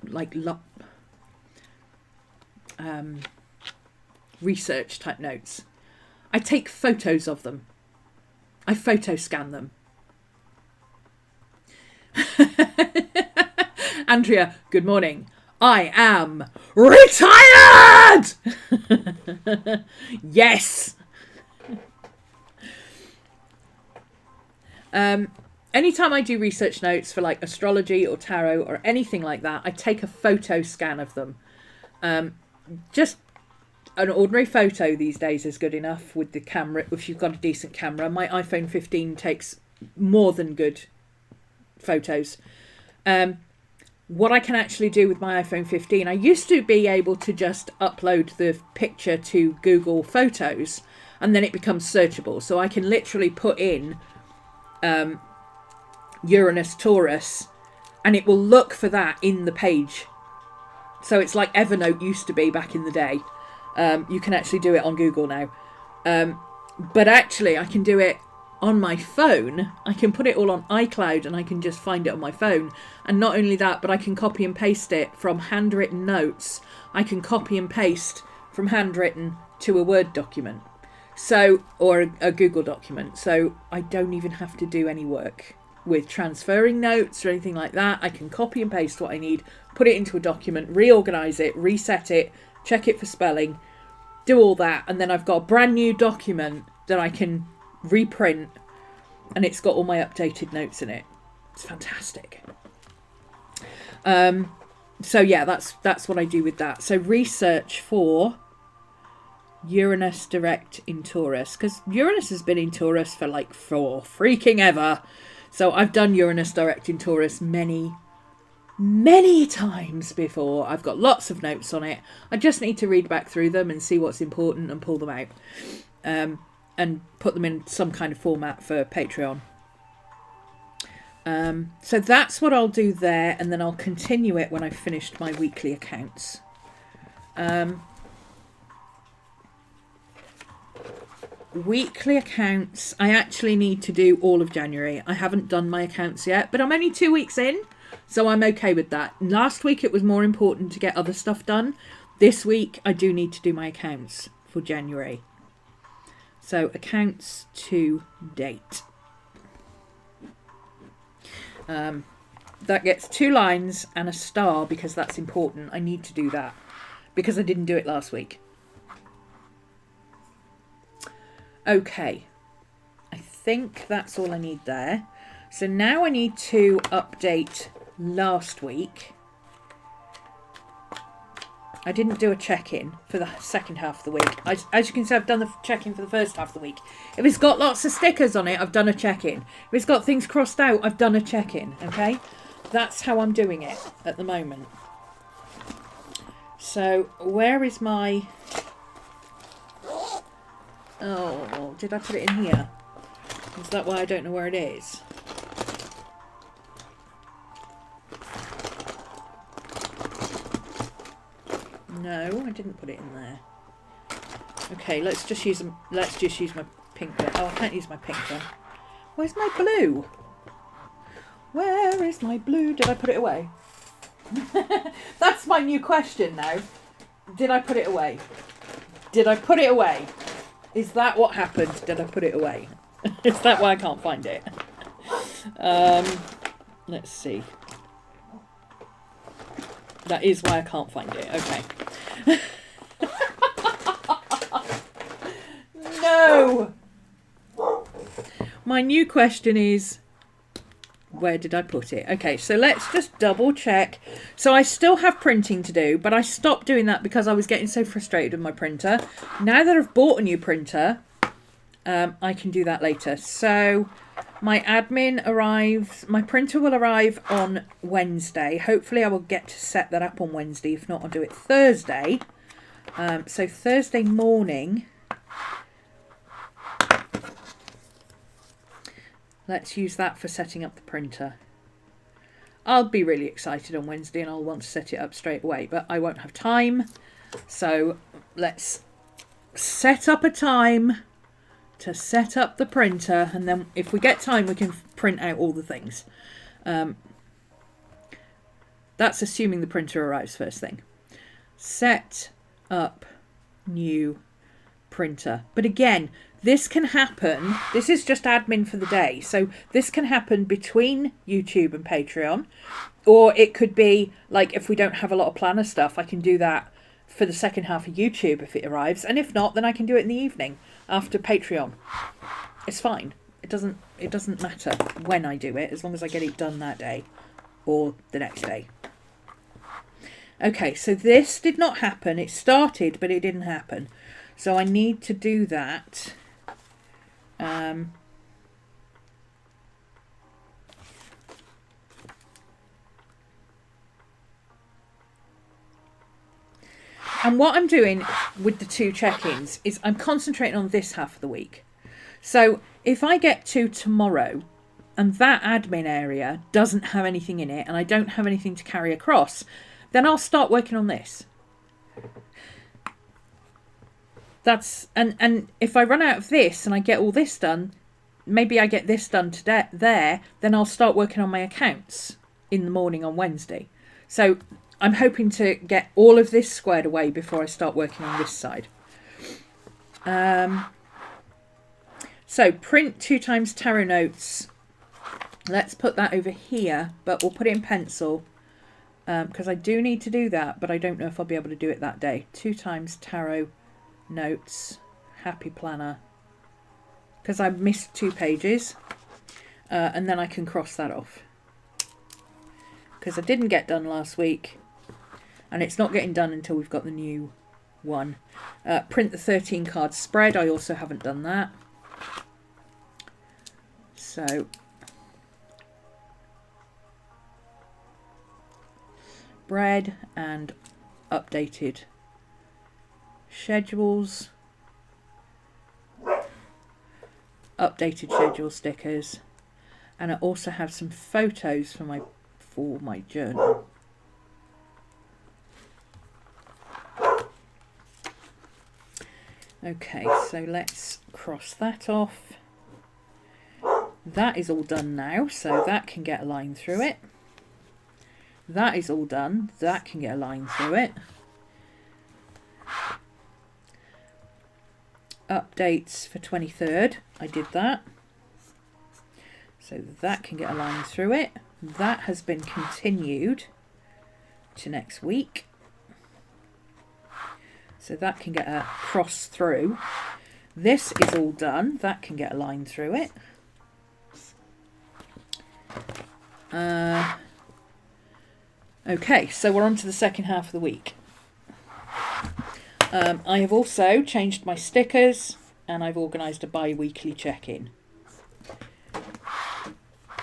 like research type notes, I take photos of them. I photo scan them. Andrea, good morning. I am retired! Yes! Anytime I do research notes for like astrology or tarot or anything like that, I take a photo scan of them. Just an ordinary photo these days is good enough with the camera. If you've got a decent camera, my iPhone 15 takes more than good photos. What I can actually do with my iPhone 15, I used to be able to just upload the picture to Google Photos and then it becomes searchable. So I can literally put in Uranus Taurus and it will look for that in the page. So it's like Evernote used to be back in the day. You can actually do it on Google now. But actually I can do it on my phone. I can put it all on iCloud and I can just find it on my phone. And not only that, but I can copy and paste it from handwritten notes. I can copy and paste from handwritten to a Word document. So, or a Google document. So I don't even have to do any work with transferring notes or anything like that. I can copy and paste what I need, put it into a document, reorganize it, reset it, check it for spelling, do all that. And then I've got a brand new document that I can reprint and it's got all my updated notes in it. It's fantastic. So yeah, that's what I do with that. So research for Uranus direct in Taurus, because Uranus has been in Taurus for freaking ever. So I've done Uranus direct in Taurus many times before. I've got lots of notes on it. I just need to read back through them and see what's important and pull them out. And put them in some kind of format for Patreon. So that's what I'll do there, and then I'll continue it when I've finished my weekly accounts. Weekly accounts, I actually need to do all of January. I haven't done my accounts yet, but I'm only 2 weeks in, so I'm okay with that. Last week it was more important to get other stuff done. This week I do need to do my accounts for January. So accounts to date. That gets 2 lines and a star because that's important. I need to do that because I didn't do it last week. Okay, I think that's all I need there. So now I need to update last week. I didn't do a check-in for the second half of the week. As you can see, I've done the check-in for the first half of the week. If it's got lots of stickers on it, I've done a check-in. If it's got things crossed out, I've done a check-in, okay? That's how I'm doing it at the moment. So, where is my... Oh, did I put it in here? Is that why I don't know where it is? No, I didn't put it in there. Okay, let's just use my pink one. Oh, I can't use my pink one. Where's my blue? Where is my blue? Did I put it away? That's my new question now. Did I put it away? Did I put it away? Is that what happened? Did I put it away? Is that why I can't find it? Let's see. That is why I can't find it. Okay. No! My new question is, where did I put it? Okay, so let's just double check. So I still have printing to do, but I stopped doing that because I was getting so frustrated with my printer. Now that I've bought a new printer, I can do that later. So my admin arrives, my printer will arrive on Wednesday. Hopefully I will get to set that up on Wednesday. If not, I'll do it Thursday. So Thursday morning, let's use that for setting up the printer. I'll be really excited on Wednesday and I'll want to set it up straight away, but I won't have time. So let's set up a time to set up the printer, and then if we get time we can print out all the things. That's assuming the printer arrives first thing. Set up new printer. But again, This can happen. This is just admin for the day. So this can happen between YouTube and Patreon. Or it could be like if we don't have a lot of planner stuff, I can do that for the second half of YouTube if it arrives. And if not, then I can do it in the evening after Patreon. It's fine. It doesn't matter when I do it, as long as I get it done that day or the next day. Okay, so this did not happen. It started, but it didn't happen. So I need to do that. And what I'm doing with the 2 check-ins is I'm concentrating on this half of the week. So if I get to tomorrow and that admin area doesn't have anything in it and I don't have anything to carry across, then I'll start working on this. And if I run out of this and I get all this done, maybe I get this done today then I'll start working on my accounts in the morning on Wednesday. So I'm hoping to get all of this squared away before I start working on this side. So print 2 times tarot notes. Let's put that over here, but we'll put it in pencil because I do need to do that, but I don't know if I'll be able to do it that day. 2 times tarot notes, happy planner, because I missed 2 pages, and then I can cross that off because I didn't get done last week. And it's not getting done until we've got the new one. Print the 13 card spread. I also haven't done that. So spread and updated schedules. Updated schedule stickers. And I also have some photos for my journal. Okay, so let's cross that off. That is all done now, so that can get a line through it. That is all done. That can get a line through it. Updates for 23rd. I did that. So that can get a line through it. That has been continued to next week. So that can get a cross through. This is all done. That can get a line through it. Okay, so we're on to the second half of the week. I have also changed my stickers and I've organised a bi-weekly check-in.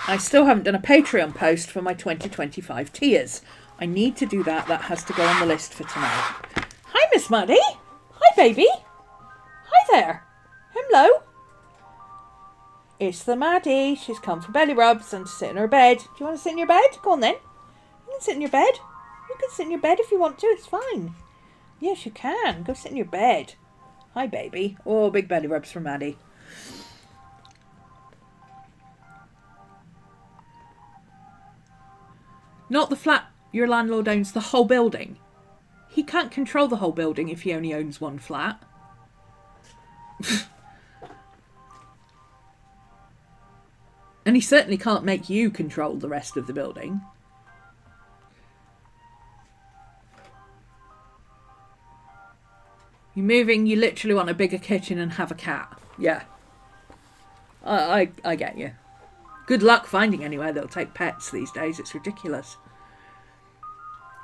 I still haven't done a Patreon post for my 2025 tiers. I need to do that. That has to go on the list for tonight. Hi, Miss Maddie. Hi, baby. Hi there. Hello. It's the Maddie. She's come for belly rubs and to sit in her bed. Do you want to sit in your bed? Go on then. You can sit in your bed. You can sit in your bed if you want to. It's fine. Yes, you can. Go sit in your bed. Hi, baby. Oh, big belly rubs from Maddie. Not the flat your landlord owns, the whole building. He can't control the whole building if he only owns one flat. And he certainly can't make you control the rest of the building. You're moving, you literally want a bigger kitchen and have a cat. Yeah. I get you. Good luck finding anywhere that'll take pets these days. It's ridiculous.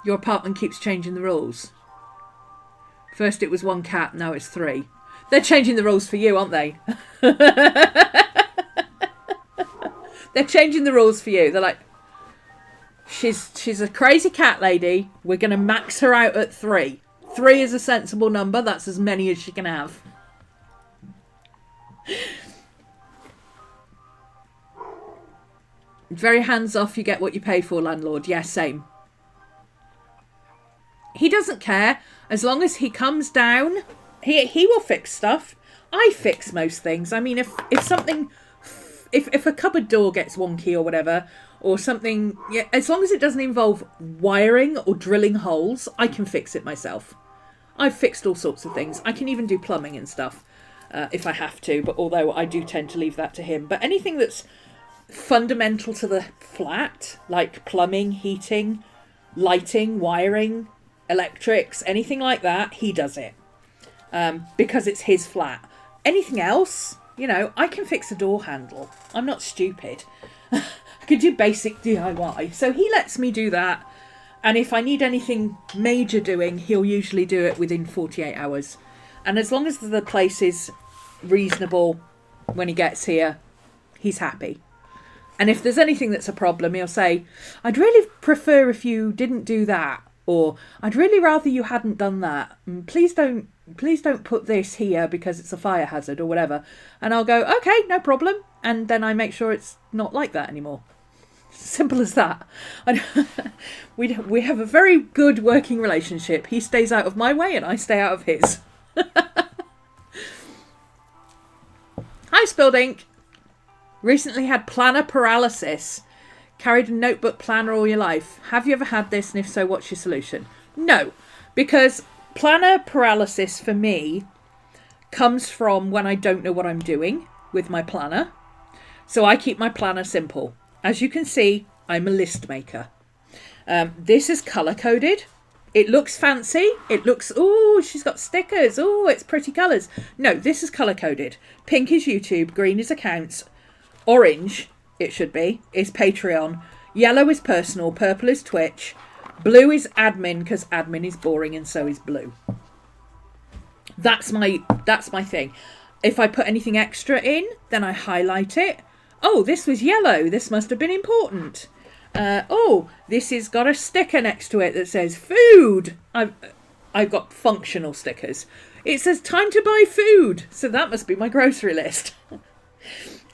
Your apartment keeps changing the rules. First it was 1 cat, now it's 3. They're changing the rules for you, aren't they? They're changing the rules for you. They're like, she's a crazy cat lady. We're going to max her out at 3. 3 is a sensible number. That's as many as she can have. Very hands off, you get what you pay for, landlord. Yeah, same. He doesn't care. As long as he comes down, he will fix stuff. I fix most things. I mean, if something... If a cupboard door gets wonky or whatever, or something... Yeah, as long as it doesn't involve wiring or drilling holes, I can fix it myself. I've fixed all sorts of things. I can even do plumbing and stuff. if I have to, but although I do tend to leave that to him. But anything that's fundamental to the flat, like plumbing, heating, lighting, wiring, electrics, anything like that, he does it, because it's his flat. Anything else, you know, I can fix a door handle. I'm not stupid. I could do basic DIY. So he lets me do that. And if I need anything major doing, he'll usually do it within 48 hours. And as long as the place is reasonable when he gets here, he's happy. And if there's anything that's a problem, he'll say, I'd really prefer if you didn't do that. Or I'd really rather you hadn't done that. And please don't put this here because it's a fire hazard or whatever. And I'll go, okay, no problem. And then I make sure it's not like that anymore. Simple as that. We have a very good working relationship. He stays out of my way and I stay out of his. Hi, Spilled Ink. Recently had planner paralysis. Carried a notebook planner all your life. Have you ever had this? And if so, what's your solution? No, because planner paralysis for me comes from when I don't know what I'm doing with my planner. So I keep my planner simple. As you can see, I'm a list maker. This is colour coded. It looks fancy. It looks, oh, she's got stickers. Oh, it's pretty colours. No, this is colour coded. Pink is YouTube. Green is accounts. Orange, it should be, is Patreon. Yellow is personal. Purple is Twitch. Blue is admin because admin is boring and so is blue. That's my thing. If I put anything extra in, then I highlight it. Oh, this was yellow. This must have been important. Oh, this has got a sticker next to it that says food. I've got functional stickers. It says time to buy food. So that must be my grocery list.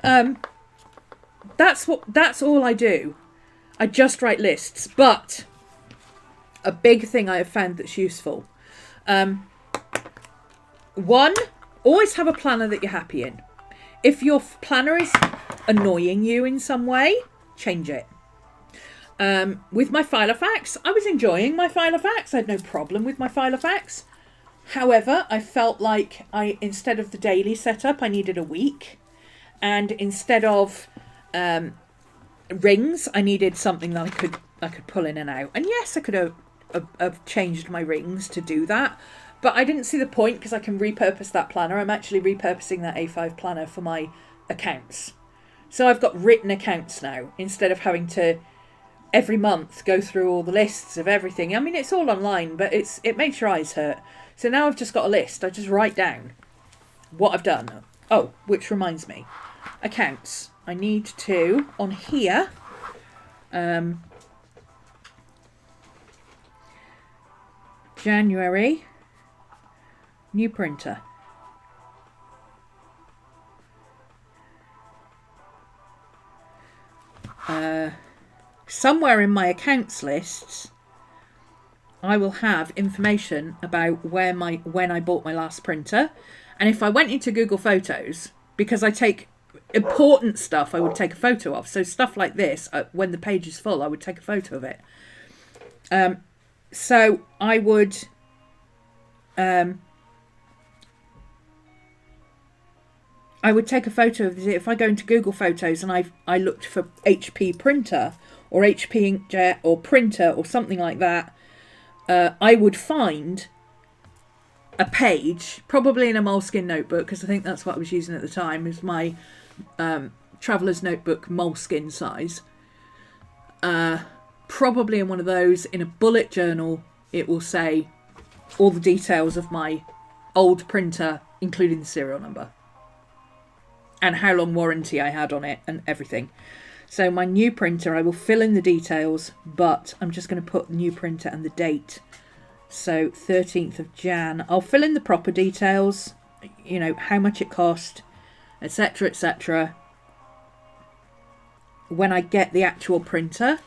That's all I do. I just write lists. But a big thing I have found that's useful. One, always have a planner that you're happy in. If your planner is annoying you in some way, change it. With my Filofax, I was enjoying my Filofax. I had no problem with my Filofax. However, I felt like instead of the daily setup, I needed a week. And instead of rings, I needed something that I could pull in and out. And yes, I could have changed my rings to do that. But I didn't see the point because I can repurpose that planner. I'm actually repurposing that A5 planner for my accounts. So I've got written accounts now instead of having to every month go through all the lists of everything. I mean, it's all online, but it makes your eyes hurt. So now I've just got a list. I just write down what I've done. Oh, which reminds me. Accounts. I need to, on here, January, new printer. Somewhere in my accounts lists, I will have information about when I bought my last printer. And if I went into Google Photos, because I take important stuff, I would take a photo of. So stuff like this, when the page is full, I would take a photo of it. So I would take a photo of it. If I go into Google Photos and I looked for HP printer or HP inkjet or printer or something like that, I would find a page, probably in a Moleskine notebook, because I think that's what I was using at the time, is my Traveller's Notebook Moleskine size. Probably in one of those, in a bullet journal, it will say all the details of my old printer, including the serial number. And how long warranty I had on it and everything. So my new printer, I will fill in the details, but I'm just going to put new printer and the date. So 13th of Jan. I'll fill in the proper details, you know, how much it cost, etc., etc. when I get the actual printer.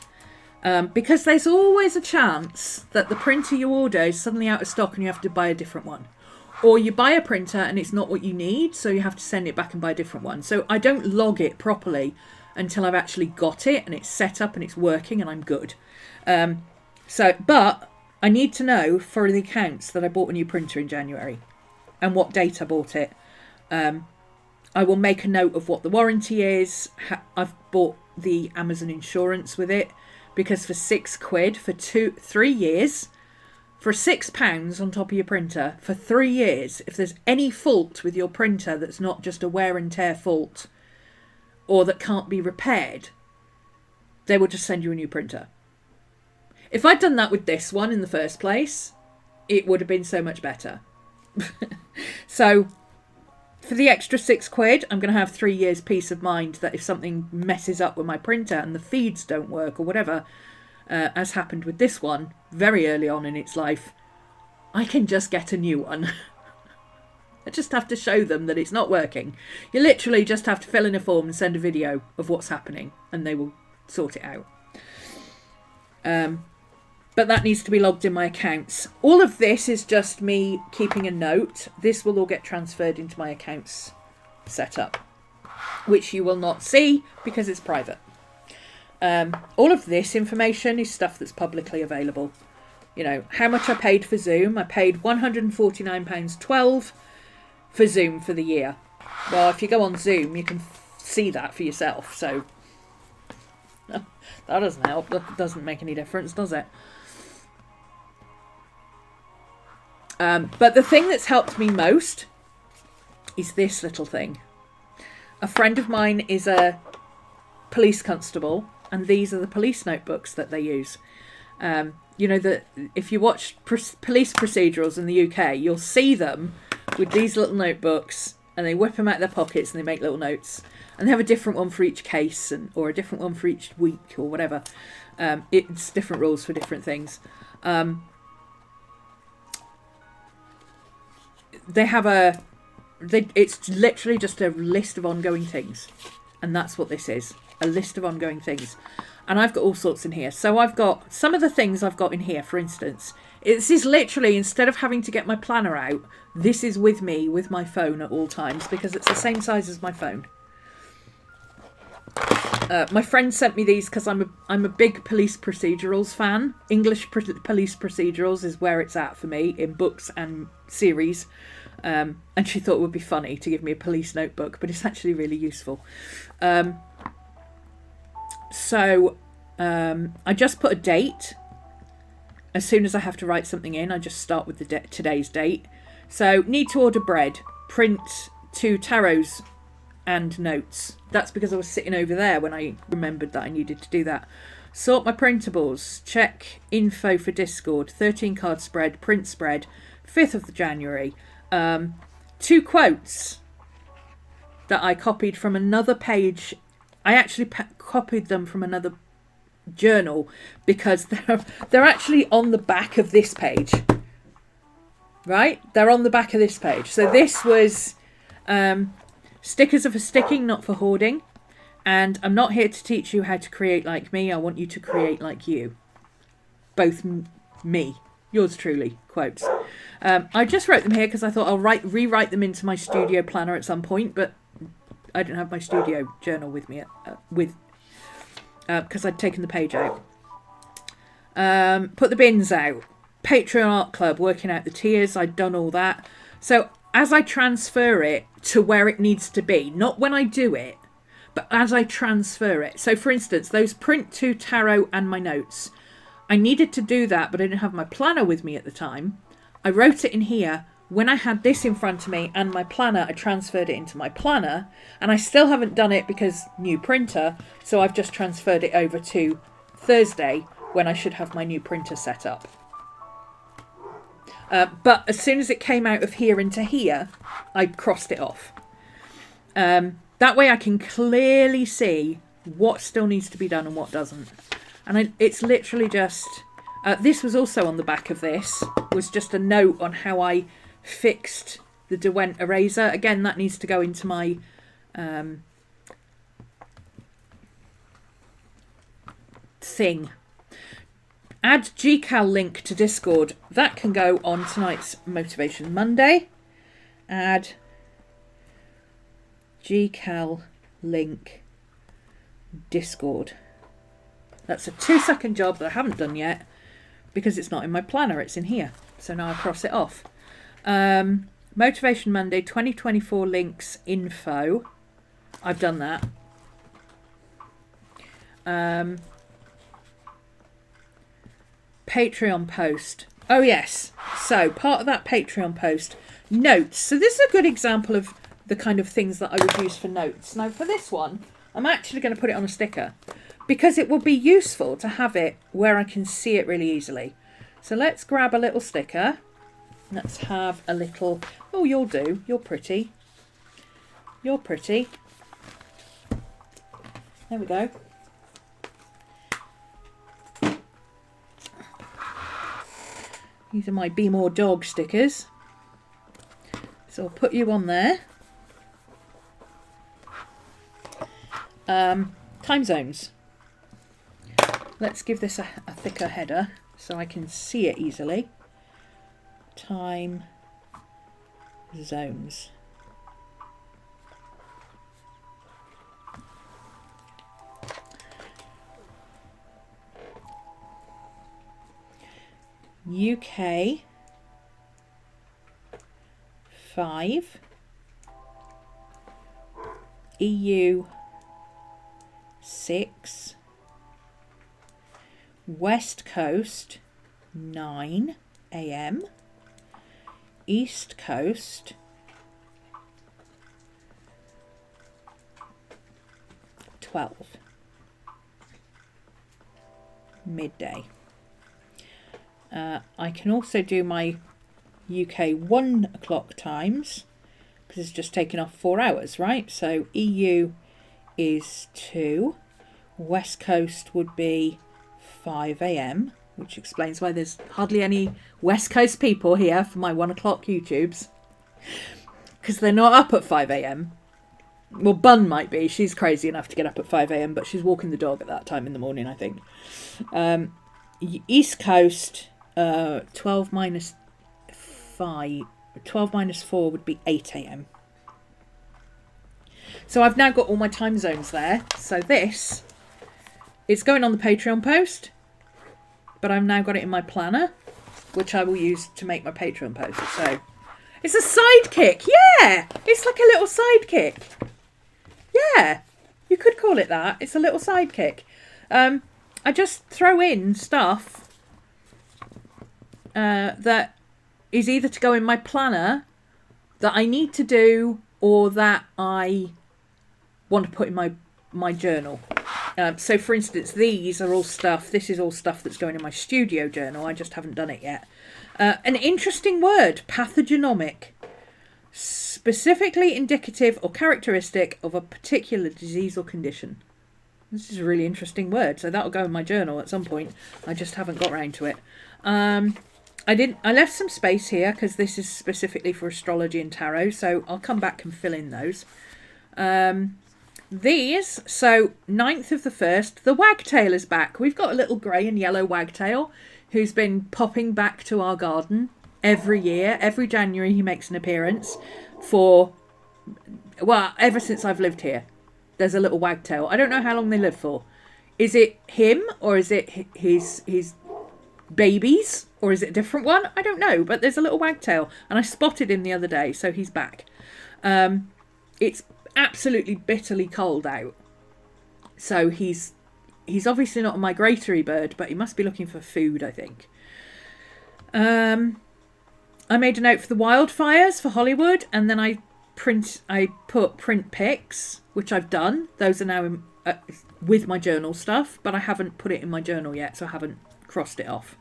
Because there's always a chance that the printer you order is suddenly out of stock and you have to buy a different one. Or you buy a printer and it's not what you need, so you have to send it back and buy a different one. So I don't log it properly until I've actually got it and it's set up and it's working and I'm good. But I need to know for the accounts that I bought a new printer in January and what date I bought it. I will make a note of what the warranty is. I've bought the Amazon insurance with it, because for £6 for 3 years, for £6 on top of your printer for 3 years, if there's any fault with your printer that's not just a wear and tear fault or that can't be repaired, they will just send you a new printer. If I'd done that with this one in the first place, it would have been so much better. So for the extra £6, I'm going to have 3 years peace of mind that if something messes up with my printer and the feeds don't work or whatever, as happened with this one very early on in its life, I can just get a new one. I just have to show them that it's not working. You literally just have to fill in a form and send a video of what's happening and they will sort it out. But that needs to be logged in my accounts. All of this is just me keeping a note. This will all get transferred into my accounts setup, which you will not see because it's private. All of this information is stuff that's publicly available. You know, how much I paid for Zoom. I paid £149.12 for Zoom for the year. Well, if you go on Zoom, you can see that for yourself. So that doesn't help. That doesn't make any difference, does it? But the thing that's helped me most is this little thing. A friend of mine is a police constable, and these are the police notebooks that they use. You know, that if you watch police procedurals in the UK, you'll see them with these little notebooks, and they whip them out of their pockets and they make little notes. And they have a different one for each case, or a different one for each week or whatever. It's different rules for different things. They have it's literally just a list of ongoing things. And that's what this is. A list of ongoing things. And I've got all sorts in here. So I've got some of the things I've got in here, for instance. This is literally, instead of having to get my planner out, this is with me with my phone at all times, because it's the same size as my phone. My friend sent me these because I'm a big police procedurals fan. English police procedurals is where it's at for me in books and series. And she thought it would be funny to give me a police notebook, but it's actually really useful. So I just put a date. As soon as I have to write something in, I just start with the today's date. So, need to order bread. Print 2 tarots and notes. That's because I was sitting over there when I remembered that I needed to do that. Sort my printables. Check info for Discord. 13 card spread. Print spread. 5th of January. 2 quotes that I copied from another page. I actually copied them from another journal because they're actually on the back of this page. Right? They're on the back of this page. So this was stickers are for sticking, not for hoarding. And I'm not here to teach you how to create like me. I want you to create like you. Both me. Yours truly. Quotes. I just wrote them here because I thought I'll rewrite them into my studio planner at some point, but I didn't have my studio journal with me because I'd taken the page out. Put the bins out. Patreon Art Club, working out the tiers. I'd done all that. So as I transfer it to where it needs to be, not when I do it, but as I transfer it. So for instance, those print 2 tarot and my notes. I needed to do that, but I didn't have my planner with me at the time. I wrote it in here. When I had this in front of me and my planner, I transferred it into my planner, and I still haven't done it because new printer, so I've just transferred it over to Thursday when I should have my new printer set up. But as soon as it came out of here into here, I crossed it off. That way I can clearly see what still needs to be done and what doesn't. And it's literally just... this was also on the back of this, was just a note on how I fixed the Derwent eraser. Again, that needs to go into my thing. Add GCal link to Discord. That can go on tonight's Motivation Monday. Add GCal link Discord. That's a 2-second job that I haven't done yet because it's not in my planner, it's in here. So now I cross it off. Motivation Monday 2024 links info. I've done that. Patreon post. Oh yes. So part of that Patreon post, notes. So this is a good example of the kind of things that I would use for notes. Now for this one, I'm actually going to put it on a sticker because it will be useful to have it where I can see it really easily. So let's grab a little sticker. Let's have a little, oh, you'll do. You're pretty. You're pretty. There we go. These are my Be More Dog stickers. So I'll put you on there. Time zones. Let's give this a thicker header so I can see it easily. Time zones. UK 5, EU 6, West Coast 9 AM, East Coast 12 midday. I can also do my UK 1 o'clock times because it's just taken off 4 hours, right? So EU is 2, West Coast would be 5 AM, which explains why there's hardly any West Coast people here for my 1 o'clock YouTubes, because they're not up at 5 AM. Well, Bun might be. She's crazy enough to get up at 5 AM, but she's walking the dog at that time in the morning, I think. East Coast, 12 minus 4 would be 8 AM. So I've now got all my time zones there. So this is going on the Patreon post, but I've now got it in my planner, which I will use to make my Patreon post. So it's a sidekick. Yeah, it's like a little sidekick. Yeah, you could call it that. It's a little sidekick. I just throw in stuff that is either to go in my planner that I need to do or that I want to put in my journal. So for instance, these are all stuff, this is all stuff that's going in my studio journal. I just haven't done it yet. An interesting word, pathogenomic. Specifically indicative or characteristic of a particular disease or condition. This is a really interesting word, so that'll go in my journal at some point. I just haven't got round to it. I left some space here because this is specifically for astrology and tarot, so I'll come back and fill in those. These, so 9th of the 1st, the wagtail is back. We've got a little grey and yellow wagtail who's been popping back to our garden every year. Every January he makes an appearance for, well, ever since I've lived here. There's a little wagtail. I don't know how long they live for. Is it him or is it his babies or is it a different one? I don't know, but there's a little wagtail and I spotted him the other day, so he's back. It's absolutely bitterly cold out, so he's obviously not a migratory bird, but he must be looking for food, I think. I made a note for the wildfires for Hollywood, and then I put print pics, which I've done. Those are now in, with my journal stuff, but I haven't put it in my journal yet, so I haven't crossed it off.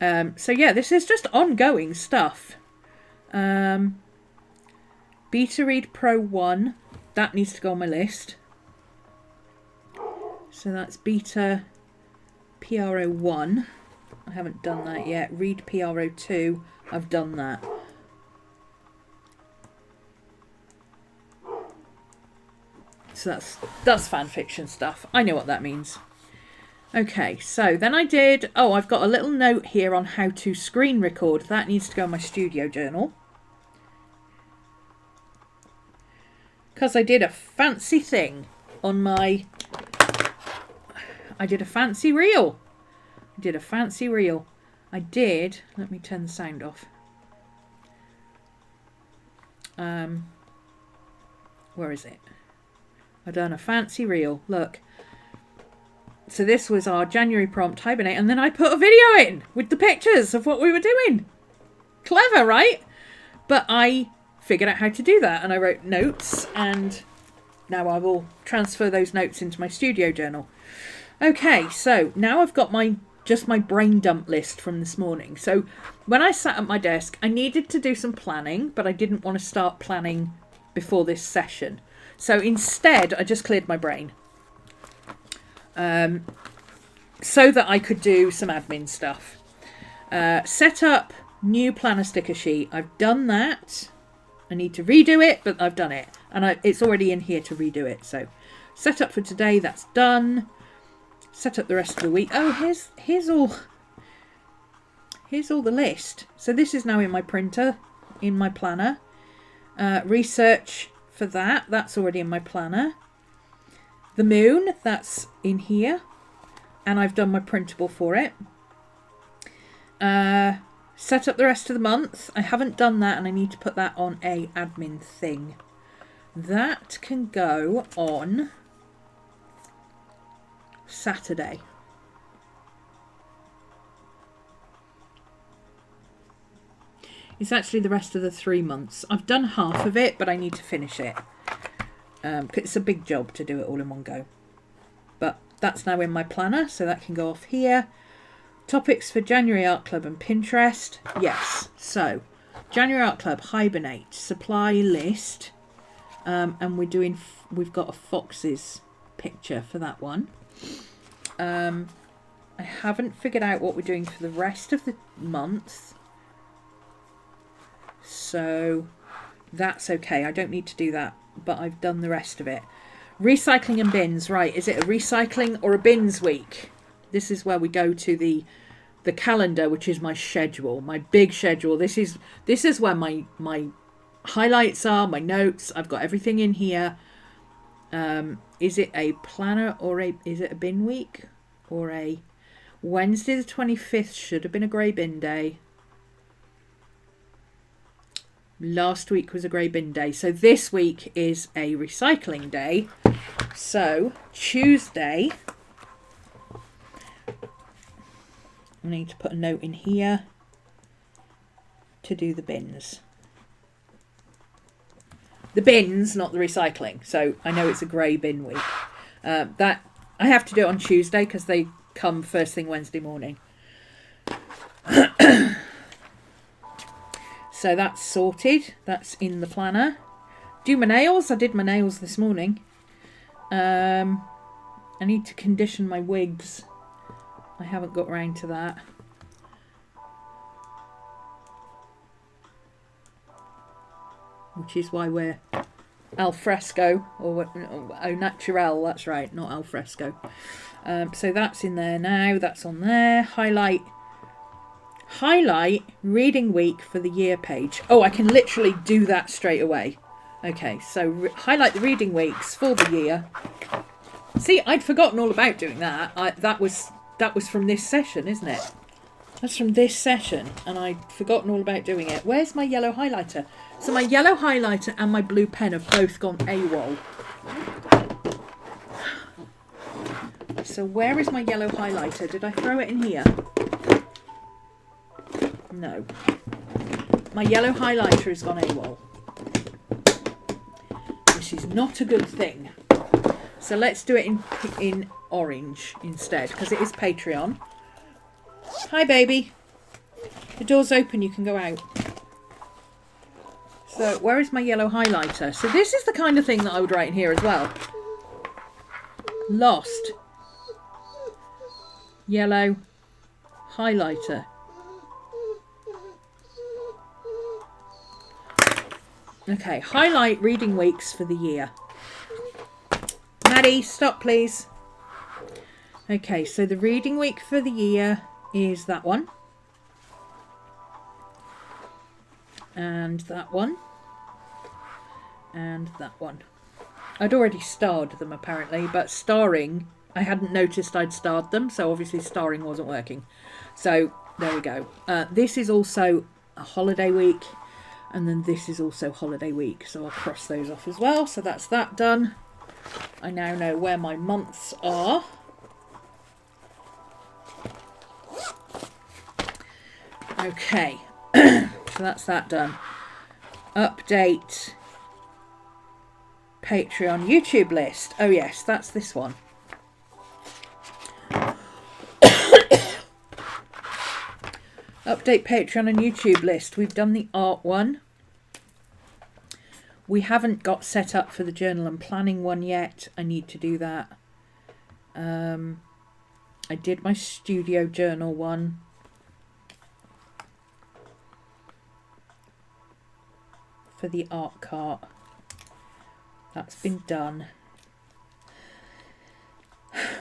So yeah, this is just ongoing stuff. Beta Read Pro 1, that needs to go on my list. So that's Beta PRO 1. I haven't done that yet. Read PRO 2, I've done that. So that's fan fiction stuff. I know what that means. Okay, so then I did... Oh, I've got a little note here on how to screen record. That needs to go in my studio journal. Because I did a fancy thing on my... I did a fancy reel. Let me turn the sound off. Where is it? I've done a fancy reel. Look. So this was our January prompt, hibernate, and then I put a video in with the pictures of what we were doing. Clever, right? But I figured out how to do that, and I wrote notes, and now I will transfer those notes into my studio journal. Okay, so now I've got my brain dump list from this morning. So when I sat at my desk, I needed to do some planning, but I didn't want to start planning before this session. So instead, I just cleared my brain. So that I could do some admin stuff. Set up new planner sticker sheet. I've done that. I need to redo it, but I've done it. And it's already in here to redo it. So set up for today, that's done. Set up the rest of the week. Oh, here's all the list. So this is now in my printer, in my planner. Research for that's already in my planner. The moon, that's in here. And I've done my printable for it. Set up the rest of the month. I haven't done that, and I need to put that on a admin thing. That can go on Saturday. It's actually the rest of the 3 months. I've done half of it, but I need to finish it. 'Cause it's a big job to do it all in one go. But that's now in my planner, so that can go off here. Topics for January Art Club and Pinterest. Yes, so January Art Club, hibernate, supply list. And we've got a fox's picture for that one. I haven't figured out what we're doing for the rest of the month. So that's okay. I don't need to do that, but I've done the rest of it. Recycling and bins. Right, is it a recycling or a bins week? This is where we go to the calendar, which is my schedule, my big schedule. This is where my highlights are, my notes. I've got everything in here. Is it a planner or is it a bin week or a Wednesday the 25th? Should have been a grey bin day. Last week was a grey bin day. So this week is a recycling day. So Tuesday, I need to put a note in here to do the bins. The bins, not the recycling. So I know it's a grey bin week. That I have to do it on Tuesday because they come first thing Wednesday morning. So that's sorted. That's in the planner. Do my nails. I did my nails this morning. I need to condition my wigs. I haven't got round to that. Which is why we're al fresco, or au naturel, that's right, not al fresco. So that's in there now, that's on there. Highlight reading week for the year page. Oh, I can literally do that straight away. Okay, so highlight the reading weeks for the year. See, I'd forgotten all about doing that. That was from this session, isn't it? That's from this session, and I'd forgotten all about doing it. Where's my yellow highlighter? So my yellow highlighter and my blue pen have both gone AWOL. So where is my yellow highlighter? Did I throw it in here? No. My yellow highlighter has gone AWOL. Which is not a good thing. So let's do it in orange instead, because it is Patreon. Hi, baby. The door's open, you can go out. So where is my yellow highlighter? So this is the kind of thing that I would write in here as well. Lost. Yellow highlighter. Okay, highlight reading weeks for the year. Maddie, stop please. Okay, so the reading week for the year is that one. And that one. And that one. I'd already starred them apparently, but starring, I hadn't noticed I'd starred them, so obviously starring wasn't working. So there we go. This is also a holiday week. And then this is also holiday week, so I'll cross those off as well. So that's that done. I now know where my months are. Okay, so that's that done. Update Patreon YouTube list. Oh yes, that's this one. Update Patreon and YouTube list. We've done the art one. We haven't got set up for the journal and planning one yet. I need to do that. I did my studio journal one. For the art cart. That's been done.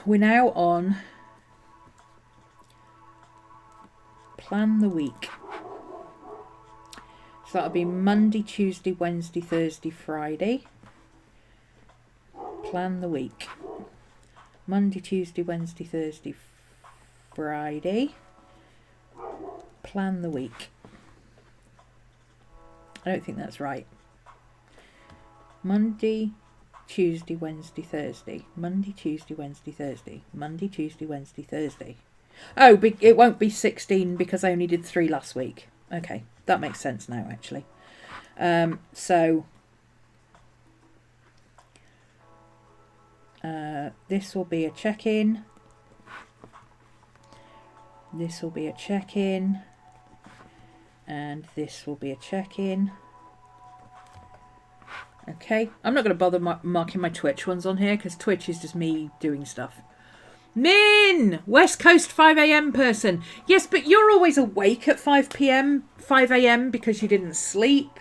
We're now on plan the week. So that'll be Monday, Tuesday, Wednesday, Thursday, Friday. Plan the week. Monday, Tuesday, Wednesday, Thursday, Friday. Plan the week. I don't think that's right. Monday, Tuesday, Wednesday, Thursday. Monday, Tuesday, Wednesday, Thursday. Monday, Tuesday, Wednesday, Thursday. Oh, it won't be 16 because I only did 3 last week. Okay, that makes sense now, actually. So this will be a check-in. This will be a check-in. And this will be a check-in. Okay, I'm not going to bother marking my Twitch ones on here because Twitch is just me doing stuff. Min! West Coast 5 a.m. person. Yes, but you're always awake at 5 p.m, 5 a.m. because you didn't sleep.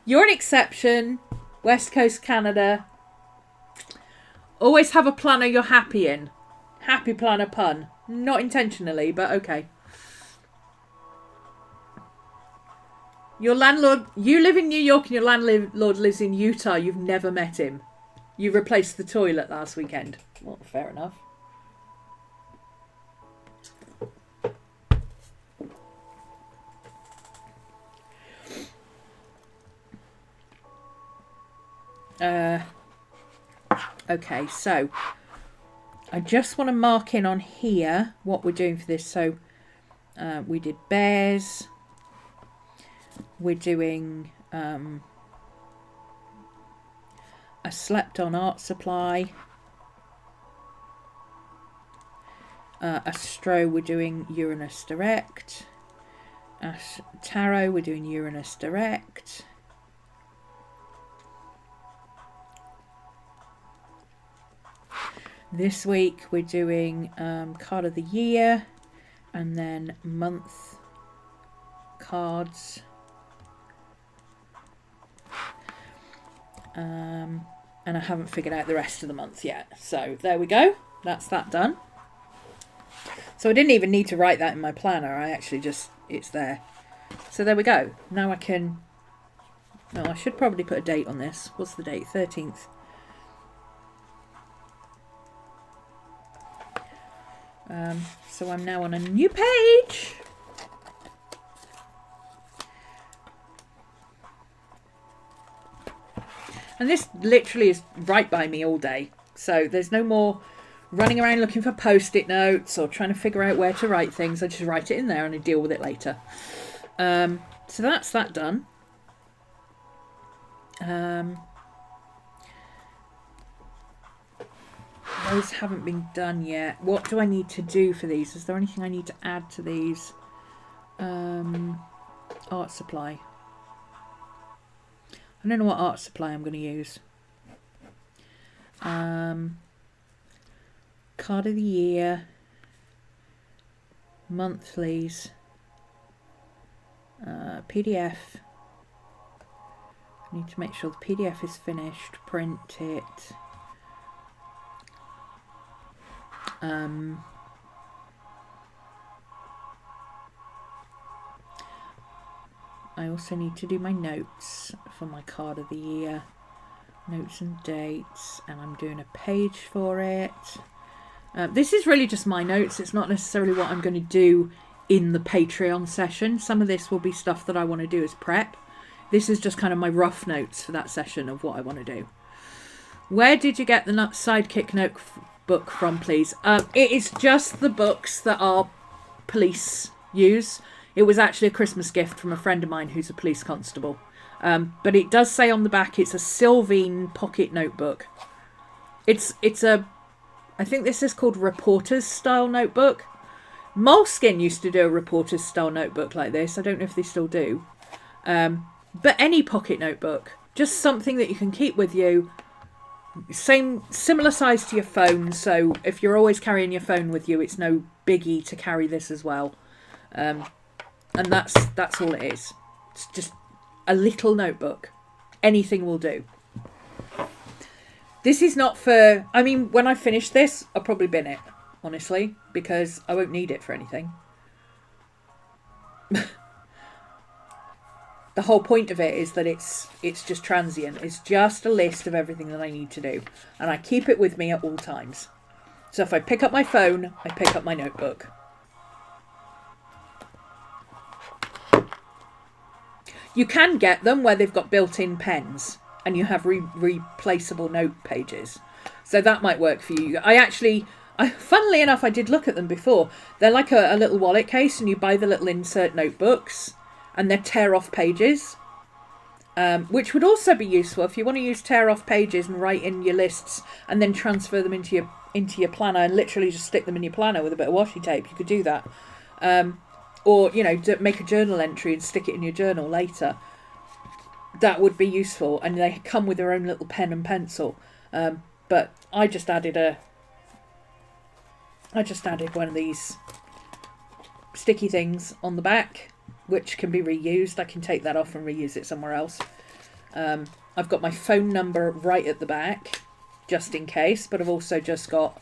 You're an exception. West Coast Canada. Always have a planner you're happy in. Happy planner pun. Not intentionally, but okay. Your landlord, you live in New York and your landlord lives in Utah. You've never met him. You replaced the toilet last weekend. Well, fair enough. Okay, so I just want to mark in on here what we're doing for this. So we did bears. We're doing a slept on art supply. Astro, we're doing Uranus direct. Tarot, we're doing Uranus direct. This week we're doing card of the year and then month cards. And I haven't figured out the rest of the month yet. So there we go. That's that done. So I didn't even need to write that in my planner. I actually just, it's there. So there we go. Now I can, no, I should probably put a date on this. What's the date? 13th. So I'm now on a new page. And this literally is right by me all day. So there's no more running around looking for post-it notes or trying to figure out where to write things. I just write it in there and I deal with it later. So that's that done. Those haven't been done yet. What do I need to do for these? Is there anything I need to add to these? Art supply. I don't know what art supply I'm going to use. Card of the year. Monthlies. PDF. I need to make sure the PDF is finished. Print it. I also need to do my notes for my card of the year. Notes and dates, and I'm doing a page for it. This is really just my notes. It's not necessarily what I'm going to do in the Patreon session. Some of this will be stuff that I want to do as prep. This is just kind of my rough notes for that session of what I want to do. Where did you get the Sidekick notebook from, please? It is just the books that our police use. It was actually a Christmas gift from a friend of mine who's a police constable. But it does say on the back it's a Sylvine pocket notebook. It's a, I think this is called reporter's style notebook. Moleskine used to do a reporter's style notebook like this. I don't know if they still do. But any pocket notebook, just something that you can keep with you. Similar size to your phone, so if you're always carrying your phone with you, it's no biggie to carry this as well. And that's all it is. It's just a little notebook. Anything will do. This is not for, I mean, when I finish this, I'll probably bin it, honestly, because I won't need it for anything. The whole point of it is that it's just transient. It's just a list of everything that I need to do. And I keep it with me at all times. So if I pick up my phone, I pick up my notebook. You can get them where they've got built-in pens and you have replaceable note pages. So that might work for you. Funnily enough, I did look at them before. They're like a little wallet case, and you buy the little insert notebooks. And they're tear-off pages, which would also be useful if you want to use tear-off pages and write in your lists and then transfer them into your planner and literally just stick them in your planner with a bit of washi tape. You could do that. Or, you know, make a journal entry and stick it in your journal later. That would be useful. And they come with their own little pen and pencil. But I just added one of these sticky things on the back, which can be reused. I can take that off and reuse it somewhere else. I've got my phone number right at the back, just in case, but I've also just got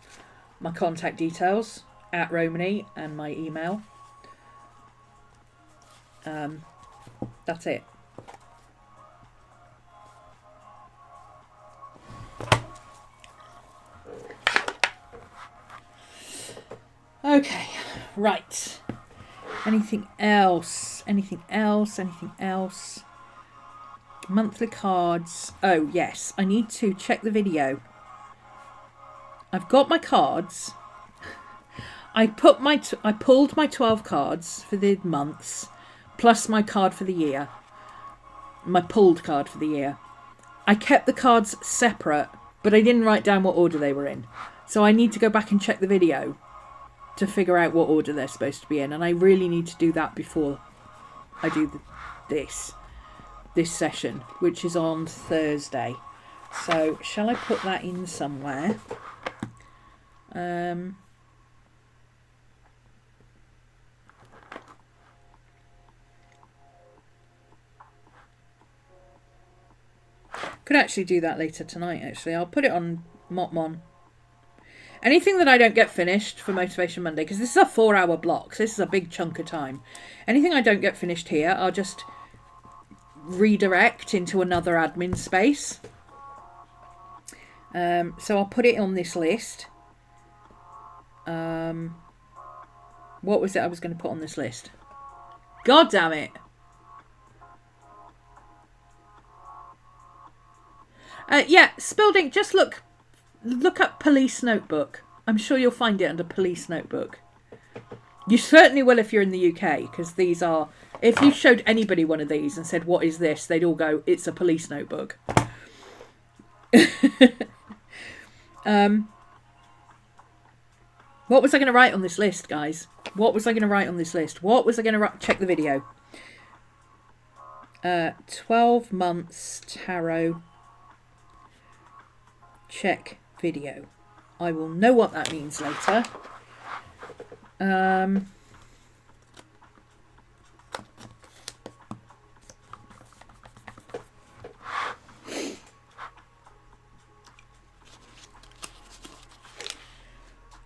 my contact details at Romany and my email. That's it. Okay, right. Anything else? Anything else? Anything else? Monthly cards. Oh, yes. I need to check the video. I've got my cards. I pulled my 12 cards for the months, plus my card for the year. My pulled card for the year. I kept the cards separate, but I didn't write down what order they were in. So I need to go back and check the video to figure out what order they're supposed to be in, and I really need to do that before I do this session, which is on Thursday. So shall I put that in somewhere? Could actually do that later tonight, actually. I'll put it on Motmon. Anything that I don't get finished for Motivation Monday, because this is a 4-hour block, so this is a big chunk of time. Anything I don't get finished here, I'll just redirect into another admin space. So I'll put it on this list. What was it I was going to put on this list? God damn it. Yeah, Spilding, just look up police notebook. I'm sure you'll find it under police notebook. You certainly will if you're in the UK, because these are, if you showed anybody one of these and said, what is this? They'd all go, it's a police notebook. What was I going to write on this list, guys? What was I going to write on this list? What was I going to write? Check the video. 12 months tarot. Check video. I will know what that means later.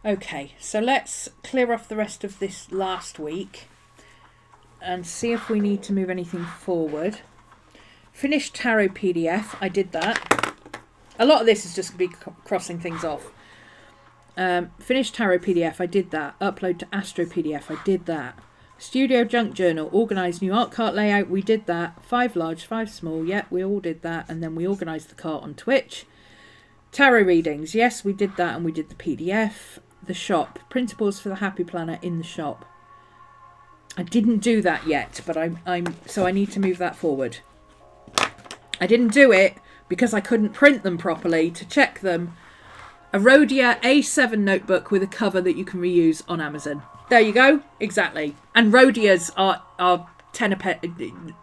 Okay, so let's clear off the rest of this last week and see if we need to move anything forward. Finished tarot PDF. I did that. A lot of this is just going to be crossing things off. Finished tarot PDF. I did that. Upload to Astro PDF. I did that. Studio Junk Journal, organised new art cart layout. We did that. 5 large, 5 small. Yeah, we all did that. And then we organised the cart on Twitch. Tarot readings. Yes, we did that, and we did the PDF. The shop. Principles for the Happy Planner in the shop. I didn't do that yet, but so I need to move that forward. I didn't do it because I couldn't print them properly to check them. A Rhodia A7 notebook with a cover that you can reuse on Amazon. There you go. Exactly. And Rhodias are 10 a pen.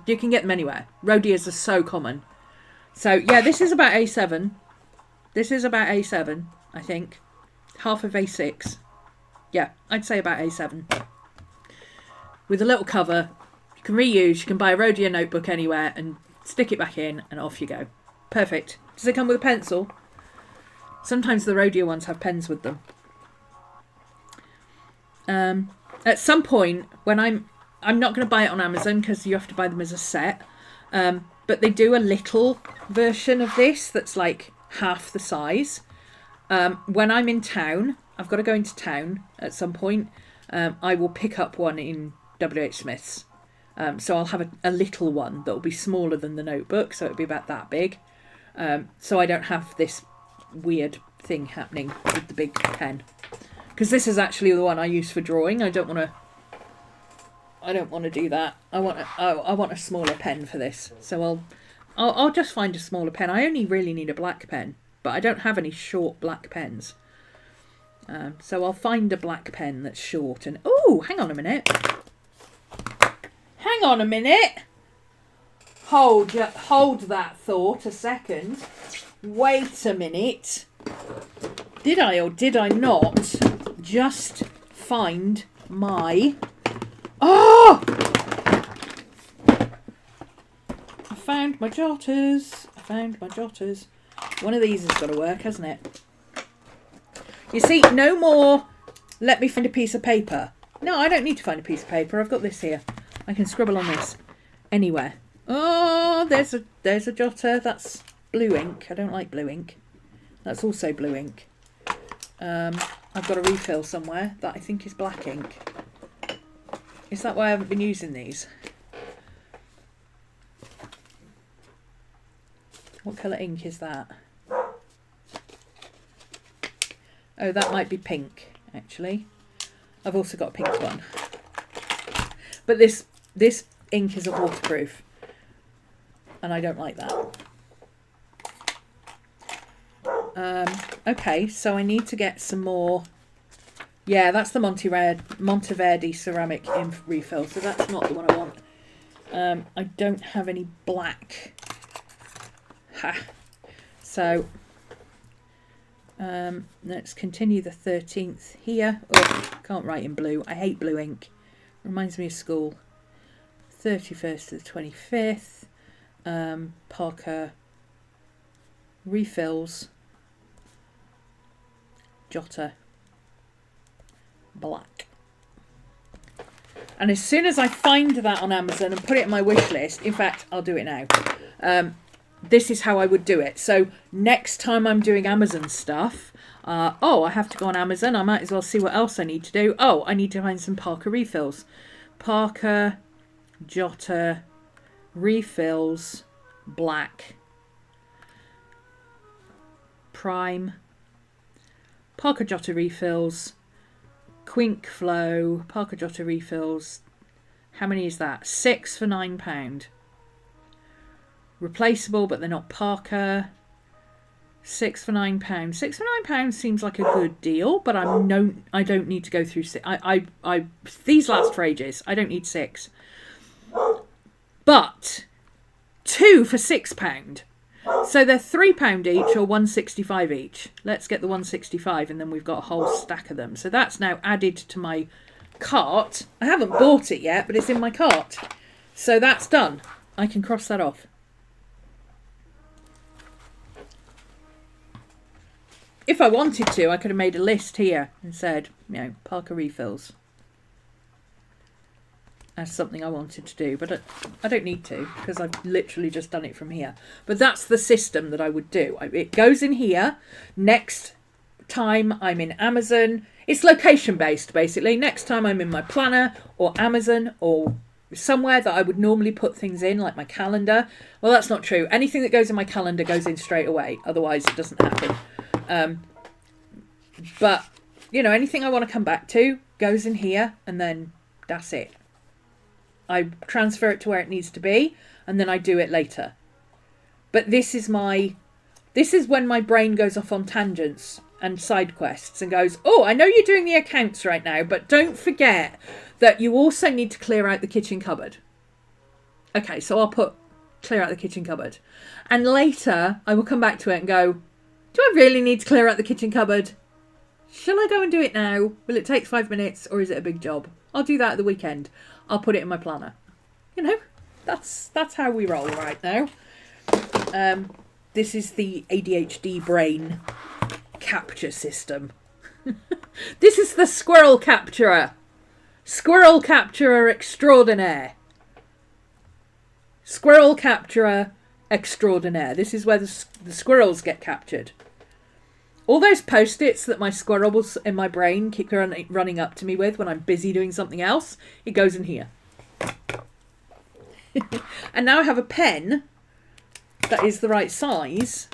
You can get them anywhere. Rhodias are so common. So yeah, this is about A7. This is about A7, I think. Half of A6. Yeah, I'd say about A7. With a little cover, you can reuse. You can buy a Rhodia notebook anywhere and stick it back in, and off you go. Perfect. Does it come with a pencil? Sometimes the Rhodia ones have pens with them. At some point, when I'm not going to buy it on Amazon because you have to buy them as a set, but they do a little version of this that's like half the size. When I'm in town, I've got to go into town at some point. I will pick up one in WH Smith's. So I'll have a little one that will be smaller than the notebook, so it'll be about that big. So I don't have this weird thing happening with the big pen. Because this is actually the one I use for drawing. I don't want to do that. I want a smaller pen for this. So I'll just find a smaller pen. I only really need a black pen, but I don't have any short black pens. So I'll find a black pen that's short. And oh, hang on a minute. Hang on a minute. Hold that thought a second. Wait a minute. Did I or did I not just find my... Oh! I found my jotters. One of these has got to work, hasn't it? You see, no more let me find a piece of paper. No, I don't need to find a piece of paper. I've got this here. I can scribble on this anywhere. Oh, there's a jotter. That's blue ink. I don't like blue ink. That's also blue ink. I've got a refill somewhere that I think is black ink. Is that why I haven't been using these? What colour ink is that? Oh, that might be pink, actually. I've also got a pink one. But this ink isn't waterproof. And I don't like that. Okay, so I need to get some more. Yeah, that's the Monteverdi ceramic refill, so that's not the one I want. I don't have any black. Ha. So let's continue the 13th here. Oh, can't write in blue. I hate blue ink. Reminds me of school. 31st to the 25th. Parker refills. Jotter. Black. And as soon as I find that on Amazon and put it in my wish list, in fact, I'll do it now. This is how I would do it. So next time I'm doing Amazon stuff, I have to go on Amazon. I might as well see what else I need to do. Oh, I need to find some Parker refills. Parker, Jotter, refills, black, prime, Parker Jotter refills, Quink Flow, Parker Jotter refills. How many is that? 6 for £9. Replaceable, but they're not Parker. 6 for £9. 6 for £9 seems like a good deal, but I don't need to go through six. These last for ages. I don't need 6. But 2 for £6. So they're £3 each or £1.65 each. Let's get the £1.65 and then we've got a whole stack of them. So that's now added to my cart. I haven't bought it yet, but it's in my cart. So that's done. I can cross that off. If I wanted to, I could have made a list here and said, Parker refills. As something I wanted to do, but I don't need to because I've literally just done it from here. But that's the system that I would do. It goes in here next time I'm in Amazon, it's location based basically. Next time I'm in my planner or Amazon or somewhere that I would normally put things in, like my calendar. Well, that's not true. Anything that goes in my calendar goes in straight away. Otherwise, it doesn't happen. But, you know, anything I want to come back to goes in here, and then that's it. I transfer it to where it needs to be, and then I do it later. But this is when my brain goes off on tangents and side quests and goes, oh, I know you're doing the accounts right now, but don't forget that you also need to clear out the kitchen cupboard. Okay, so I'll put clear out the kitchen cupboard. And later I will come back to it and go, do I really need to clear out the kitchen cupboard? Shall I go and do it now? Will it take 5 minutes, or is it a big job? I'll do that at the weekend. I'll put it in my planner. You know, that's how we roll right now. This is the ADHD brain capture system. This is the squirrel capturer. Squirrel capturer extraordinaire. Squirrel capturer extraordinaire. This is where the squirrels get captured. All those post-its that my squirrels in my brain keep running up to me with when I'm busy doing something else, it goes in here. And now I have a pen that is the right size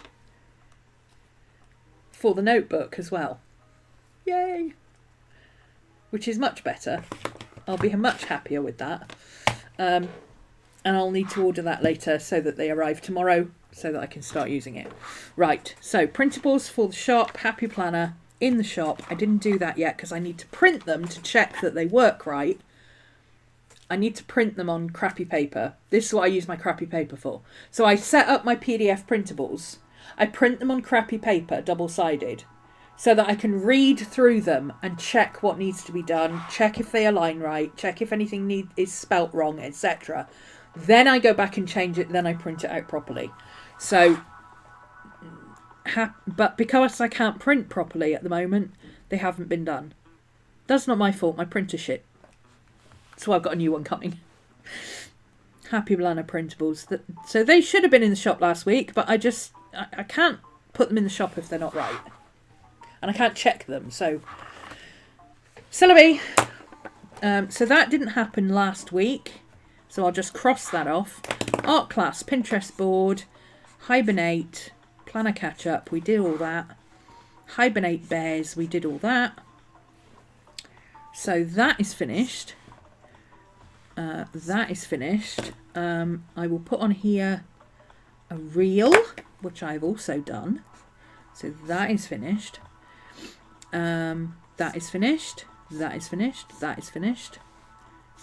for the notebook as well. Yay! Which is much better. I'll be much happier with that. And I'll need to order that later so that they arrive tomorrow so that I can start using it. Right, so printables for the shop, Happy Planner in the shop. I didn't do that yet because I need to print them to check that they work right. I need to print them on crappy paper. This is what I use my crappy paper for. So I set up my PDF printables. I print them on crappy paper, double-sided, so that I can read through them and check what needs to be done, check if they align right, check if anything is spelt wrong, etc. Then I go back and change it, then I print it out properly. So, but because I can't print properly at the moment, they haven't been done. That's not my fault, my printer's shit. So I've got a new one coming. Happy Planner printables. So they should have been in the shop last week, but I can't put them in the shop if they're not right. And I can't check them, so Syllabi. So that didn't happen last week, so I'll just cross that off. Art class, Pinterest board, hibernate, planner catch up, we did all that. Hibernate bears, we did all that. So that is finished. That is finished. I will put on here a reel, which I've also done. So that is finished. That is finished. That is finished. That is finished.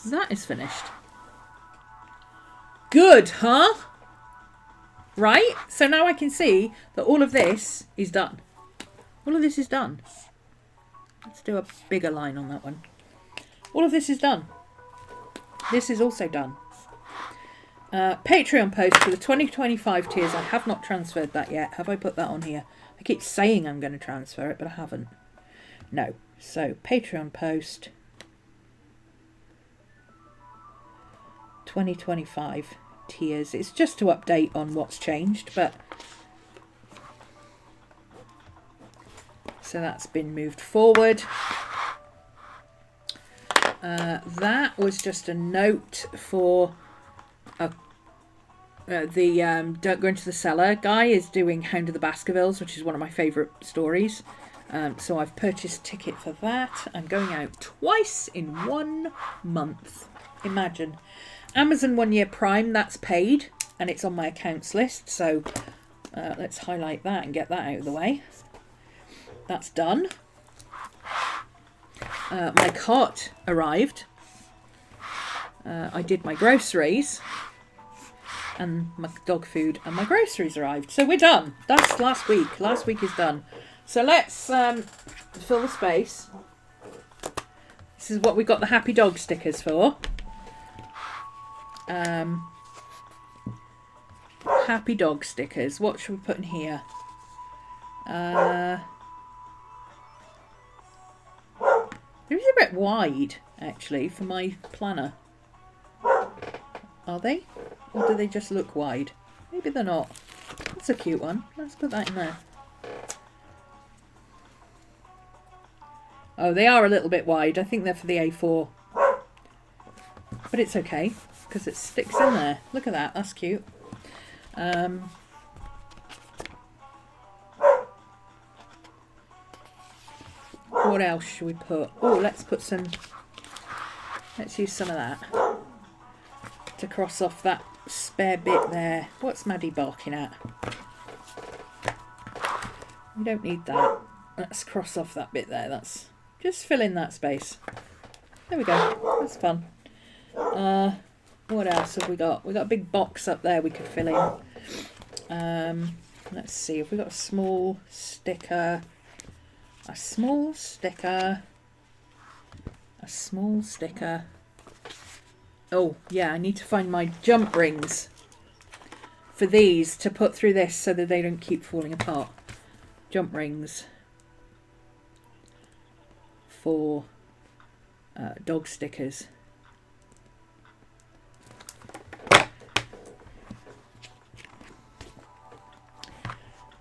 That is finished. Good, huh? Right? So now I can see that all of this is done. All of this is done. Let's do a bigger line on that one. All of this is done. This is also done. Patreon post for the 2025 tiers. I have not transferred that yet. Have I put that on here? I keep saying I'm going to transfer it, but I haven't. No. So, Patreon post 2025 tiers. It's just to update on what's changed, but so that's been moved forward. That was just a note for the Don't Go Into the Cellar guy is doing Hound of the Baskervilles, which is one of my favourite stories. So I've purchased a ticket for that. I'm going out twice in 1 month. Imagine. Amazon 1 year Prime, that's paid, and it's on my accounts list. So let's highlight that and get that out of the way. That's done. My cart arrived. I did my groceries, and my dog food and my groceries arrived. So we're done. That's last week. Last week is done. So let's fill the space. This is what we got the happy dog stickers for. Happy dog stickers. What should we put in here? They're a bit wide, actually, for my planner. Are they? Or do they just look wide? Maybe they're not. That's a cute one. Let's put that in there. Oh, they are a little bit wide. I think they're for the A4. But it's okay, because it sticks in there. Look at that, that's cute. What else should we put? Oh, let's use some of that to cross off that spare bit there. What's Maddie barking at? We don't need that. Let's cross off that bit there. That's just fill in that space. There we go. That's fun. What else have we got? We've got a big box up there we could fill in. Let's see if we've got a small sticker. A small sticker. A small sticker. Oh, yeah, I need to find my jump rings for these to put through this so that they don't keep falling apart. Jump rings for dog stickers.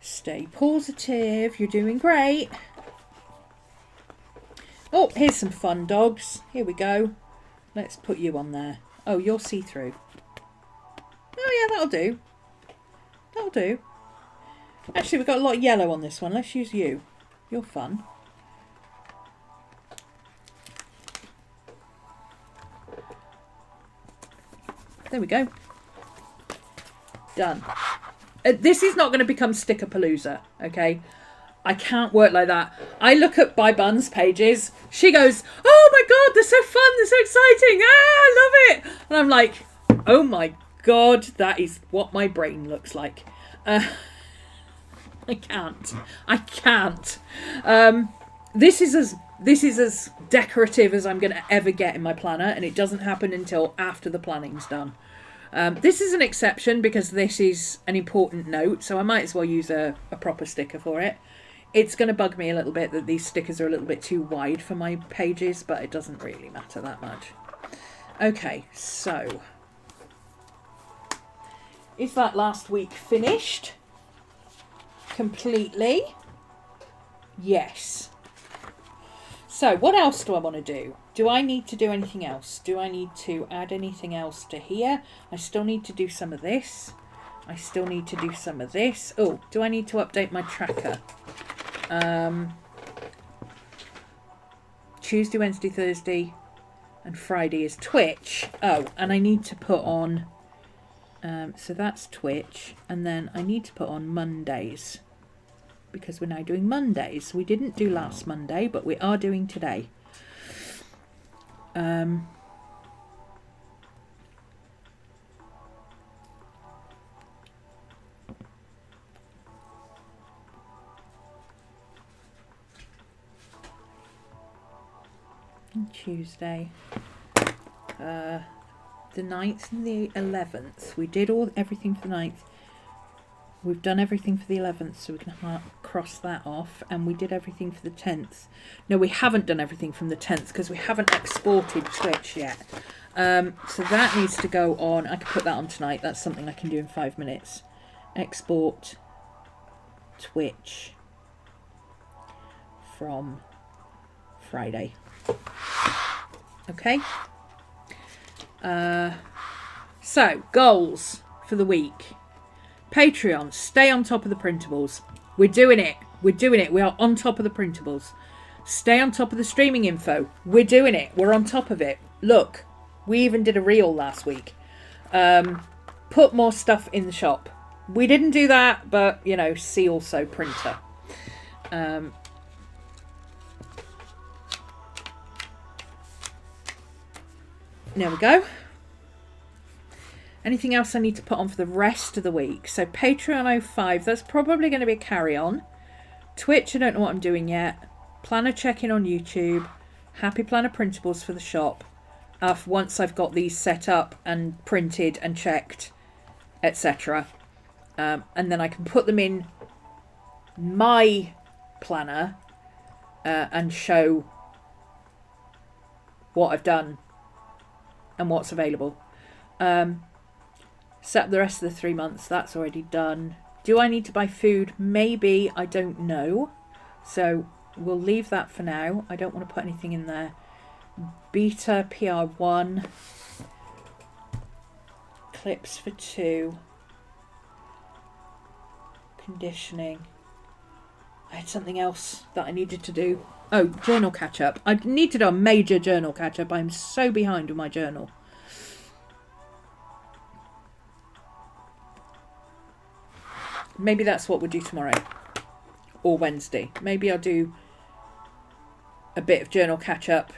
Stay positive, you're doing great. Oh, here's some fun dogs. Here we go. Let's put you on there. Oh, you're see-through. Oh yeah, that'll do. That'll do. Actually, we've got a lot of yellow on this one. Let's use you. You're fun. There we go. Done. This is not going to become Sticker Palooza, okay? I can't work like that. I look at By Bun's pages. She goes, oh my God, they're so fun. They're so exciting. Ah, I love it. And I'm like, oh my God, that is what my brain looks like. I can't. I can't. This is as decorative as I'm going to ever get in my planner, and it doesn't happen until after the planning's done. This is an exception because this is an important note, so I might as well use a proper sticker for it. It's going to bug me a little bit that these stickers are a little bit too wide for my pages, but it doesn't really matter that much. Okay, so is that last week finished? Completely? Yes. So what else do I want to do? Do I need to do anything else? Do I need to add anything else to here? I still need to do some of this. I still need to do some of this. Oh, do I need to update my tracker? Tuesday, Wednesday, Thursday and Friday is Twitch. Oh, and I need to put on so that's Twitch, and then I need to put on Mondays because we're now doing Mondays. We didn't do last Monday, but we are doing today. Tuesday, the 9th and the 11th. We did everything for the 9th. We've done everything for the 11th, so we can cross that off. And we did everything for the 10th. No, we haven't done everything from the 10th because we haven't exported Twitch yet. So that needs to go on. I can put that on tonight. That's something I can do in 5 minutes. Export Twitch from Friday. Okay. So, goals for the week. Patreon, stay on top of the printables. We're doing it. We're doing it. We are on top of the printables. Stay on top of the streaming info. We're doing it. We're on top of it. Look, we even did a reel last week. Put more stuff in the shop. We didn't do that, but, you know, see also printer. There we go. Anything else I need to put on for the rest of the week? So Patreon 05, that's probably going to be a carry-on. Twitch, I don't know what I'm doing yet. Planner check-in on YouTube. Happy Planner printables for the shop. Once I've got these set up and printed and checked, etc. And then I can put them in my planner and show what I've done and what's available. Set up the rest of the 3 months. That's already done. Do I need to buy food? Maybe. I don't know. So we'll leave that for now. I don't want to put anything in there. Beta PR1. Clips for 2. Conditioning. I had something else that I needed to do. Oh, journal catch up. I need to do a major journal catch up. I'm so behind with my journal. Maybe that's what we'll do tomorrow. Or Wednesday. Maybe I'll do a bit of journal catch up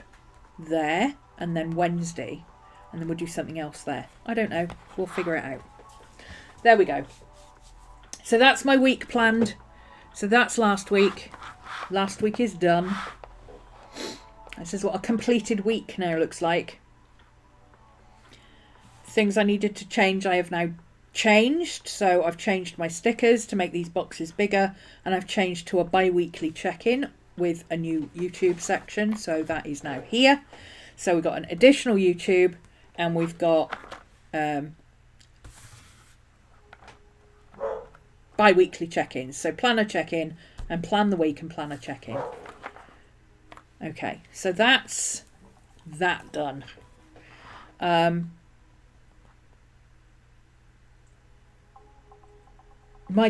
there. And then Wednesday. And then we'll do something else there. I don't know. We'll figure it out. There we go. So that's my week planned. So that's last week. Last week is done. This is what a completed week now looks like. Things I needed to change, I have now changed. So I've changed my stickers to make these boxes bigger. And I've changed to a bi-weekly check-in with a new YouTube section. So that is now here. So we've got an additional YouTube. And we've got bi-weekly check-ins. So planner check-in and plan the week and planner check-in. Okay, so that's that done. My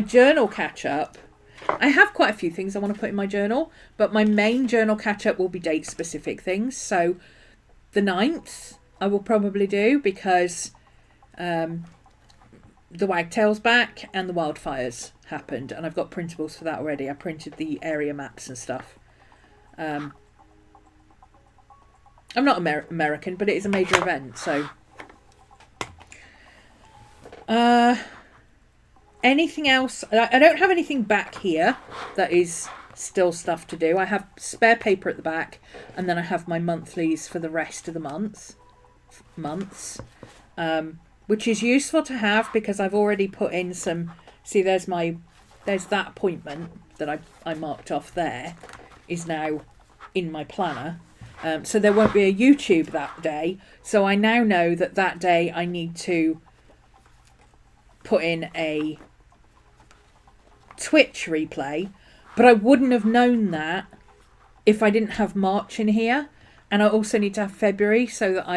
journal catch-up. I have quite a few things I want to put in my journal, but my main journal catch-up will be date-specific things. So the 9th I will probably do because the wagtail's back and the wildfires happened, and I've got printables for that already. I printed the area maps and stuff. I'm not American, but it is a major event, so anything else? I don't have anything back here that is still stuff to do. I have spare paper at the back, and then I have my monthlies for the rest of the months, which is useful to have because I've already put in some. See, there's that appointment that I marked off there is now in my planner. So there won't be a YouTube that day. So I now know that day I need to put in a Twitch replay, but I wouldn't have known that if I didn't have March in here. And I also need to have February so that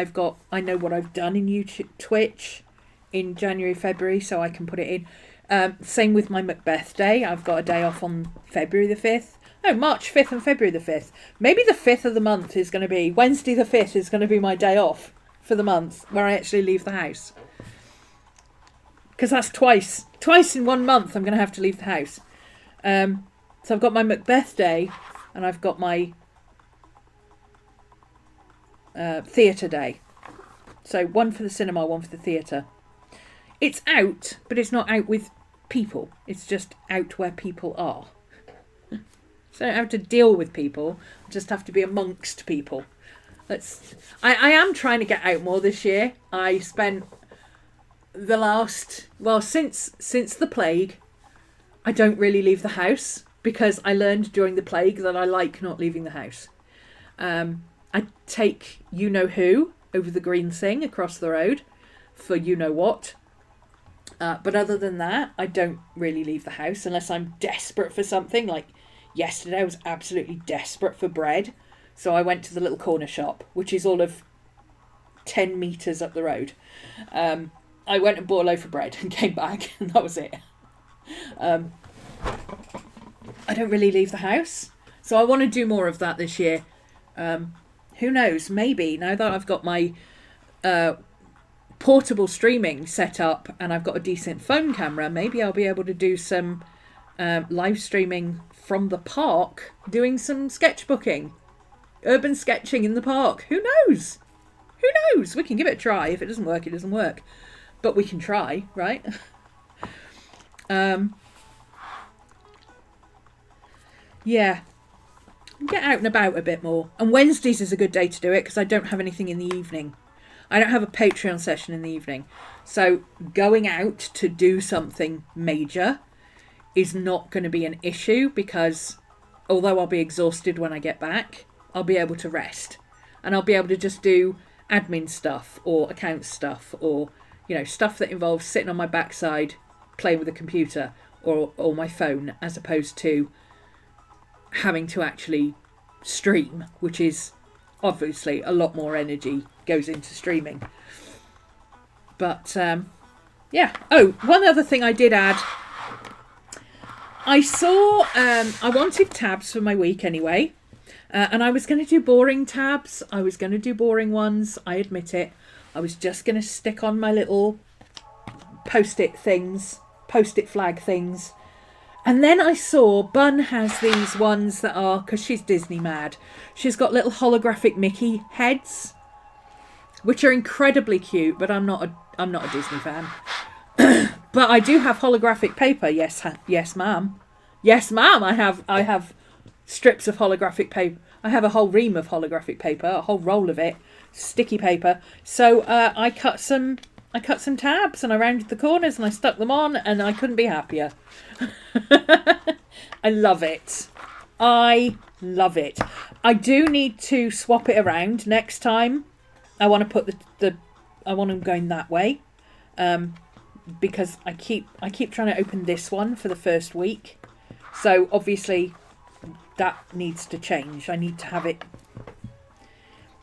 I know what I've done in YouTube, Twitch in January, February, so I can put it in. Same with my Macbeth day. I've got a day off on February the 5th. No, March 5th and February the 5th. Maybe the 5th of the month is going to be, Wednesday the 5th is going to be my day off for the month where I actually leave the house. Because that's twice in 1 month I'm going to have to leave the house. So I've got my Macbeth day and I've got my theatre day. So one for the cinema, one for the theatre. It's out, but it's not out with people. It's just out where people are. So I don't have to deal with people. I just have to be amongst people. I am trying to get out more this year. I spent the last, since the plague, I don't really leave the house because I learned during the plague that I like not leaving the house. I take you-know-who over the green thing across the road for you-know-what. But other than that, I don't really leave the house unless I'm desperate for something. Like yesterday, I was absolutely desperate for bread. So I went to the little corner shop, which is all of 10 metres up the road. I went and bought a loaf of bread and came back, and that was it. I don't really leave the house. So I want to do more of that this year. Who knows? Maybe now that I've got my portable streaming set up and I've got a decent phone camera, maybe I'll be able to do some live streaming from the park, doing some sketchbooking, urban sketching in the park. Who knows? Who knows? We can give it a try. If it doesn't work, it doesn't work. But we can try, right? Yeah. Get out and about a bit more. And Wednesdays is a good day to do it because I don't have anything in the evening. I don't have a Patreon session in the evening. So going out to do something major is not going to be an issue because although I'll be exhausted when I get back, I'll be able to rest. And I'll be able to just do admin stuff or account stuff or, stuff that involves sitting on my backside playing with a computer or my phone as opposed to having to actually stream, which is obviously a lot more energy goes into streaming. But yeah. Oh, one other thing I did add. I saw, I wanted tabs for my week anyway. And I was going to do boring tabs. I was going to do boring ones. I admit it. I was just going to stick on my little post-it flag things. And then I saw Bun has these ones that are, because she's Disney mad, she's got little holographic Mickey heads, which are incredibly cute, but I'm not a Disney fan. But I do have holographic paper. Yes, ma'am. Yes, ma'am. I have strips of holographic paper. I have a whole ream of holographic paper, a whole roll of it, sticky paper. So I cut some tabs and I rounded the corners and I stuck them on, and I couldn't be happier. I love it. I love it. I do need to swap it around next time. I want to put I want them going that way. Because I keep trying to open this one for the first week. So obviously that needs to change. I need to have it.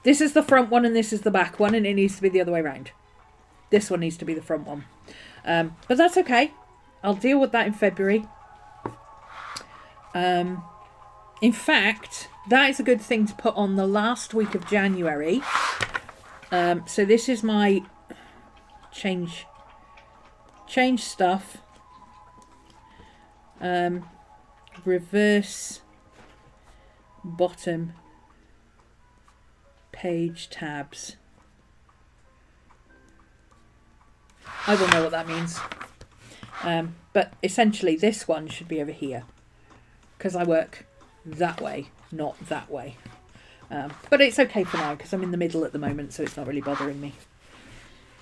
This is the front one and this is the back one, and it needs to be the other way around. This one needs to be the front one. But that's okay. I'll deal with that in February. In fact, that is a good thing to put on the last week of January. So this is my change stuff. Reverse bottom page tabs. I will know what that means. But essentially this one should be over here, because I work that way, not that way. But it's okay for now because I'm in the middle at the moment, so it's not really bothering me.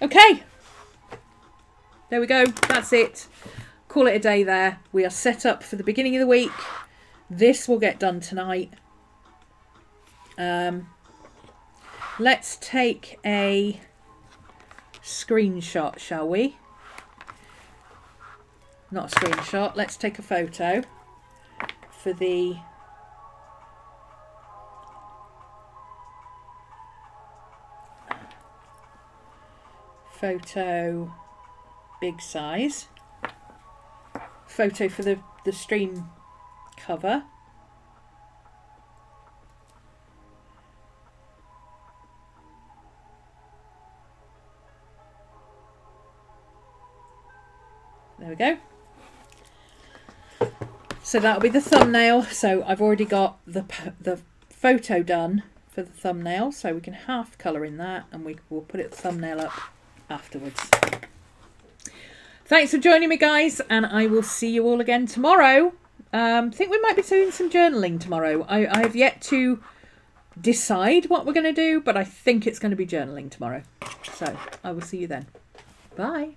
Okay. There we go. That's it. Call it a day there. We are set up for the beginning of the week. This will get done tonight. Let's take a screenshot, shall we? Not a screenshot. Let's take a photo for the photo big size. Photo for the stream cover. There we go. So that'll be the thumbnail. So I've already got the photo done for the thumbnail, so we can half colour in that, and we will put the thumbnail up afterwards. Thanks for joining me, guys, and I will see you all again tomorrow. I think we might be doing some journaling tomorrow. I have yet to decide what we're going to do, but I think it's going to be journaling tomorrow. So I will see you then. Bye.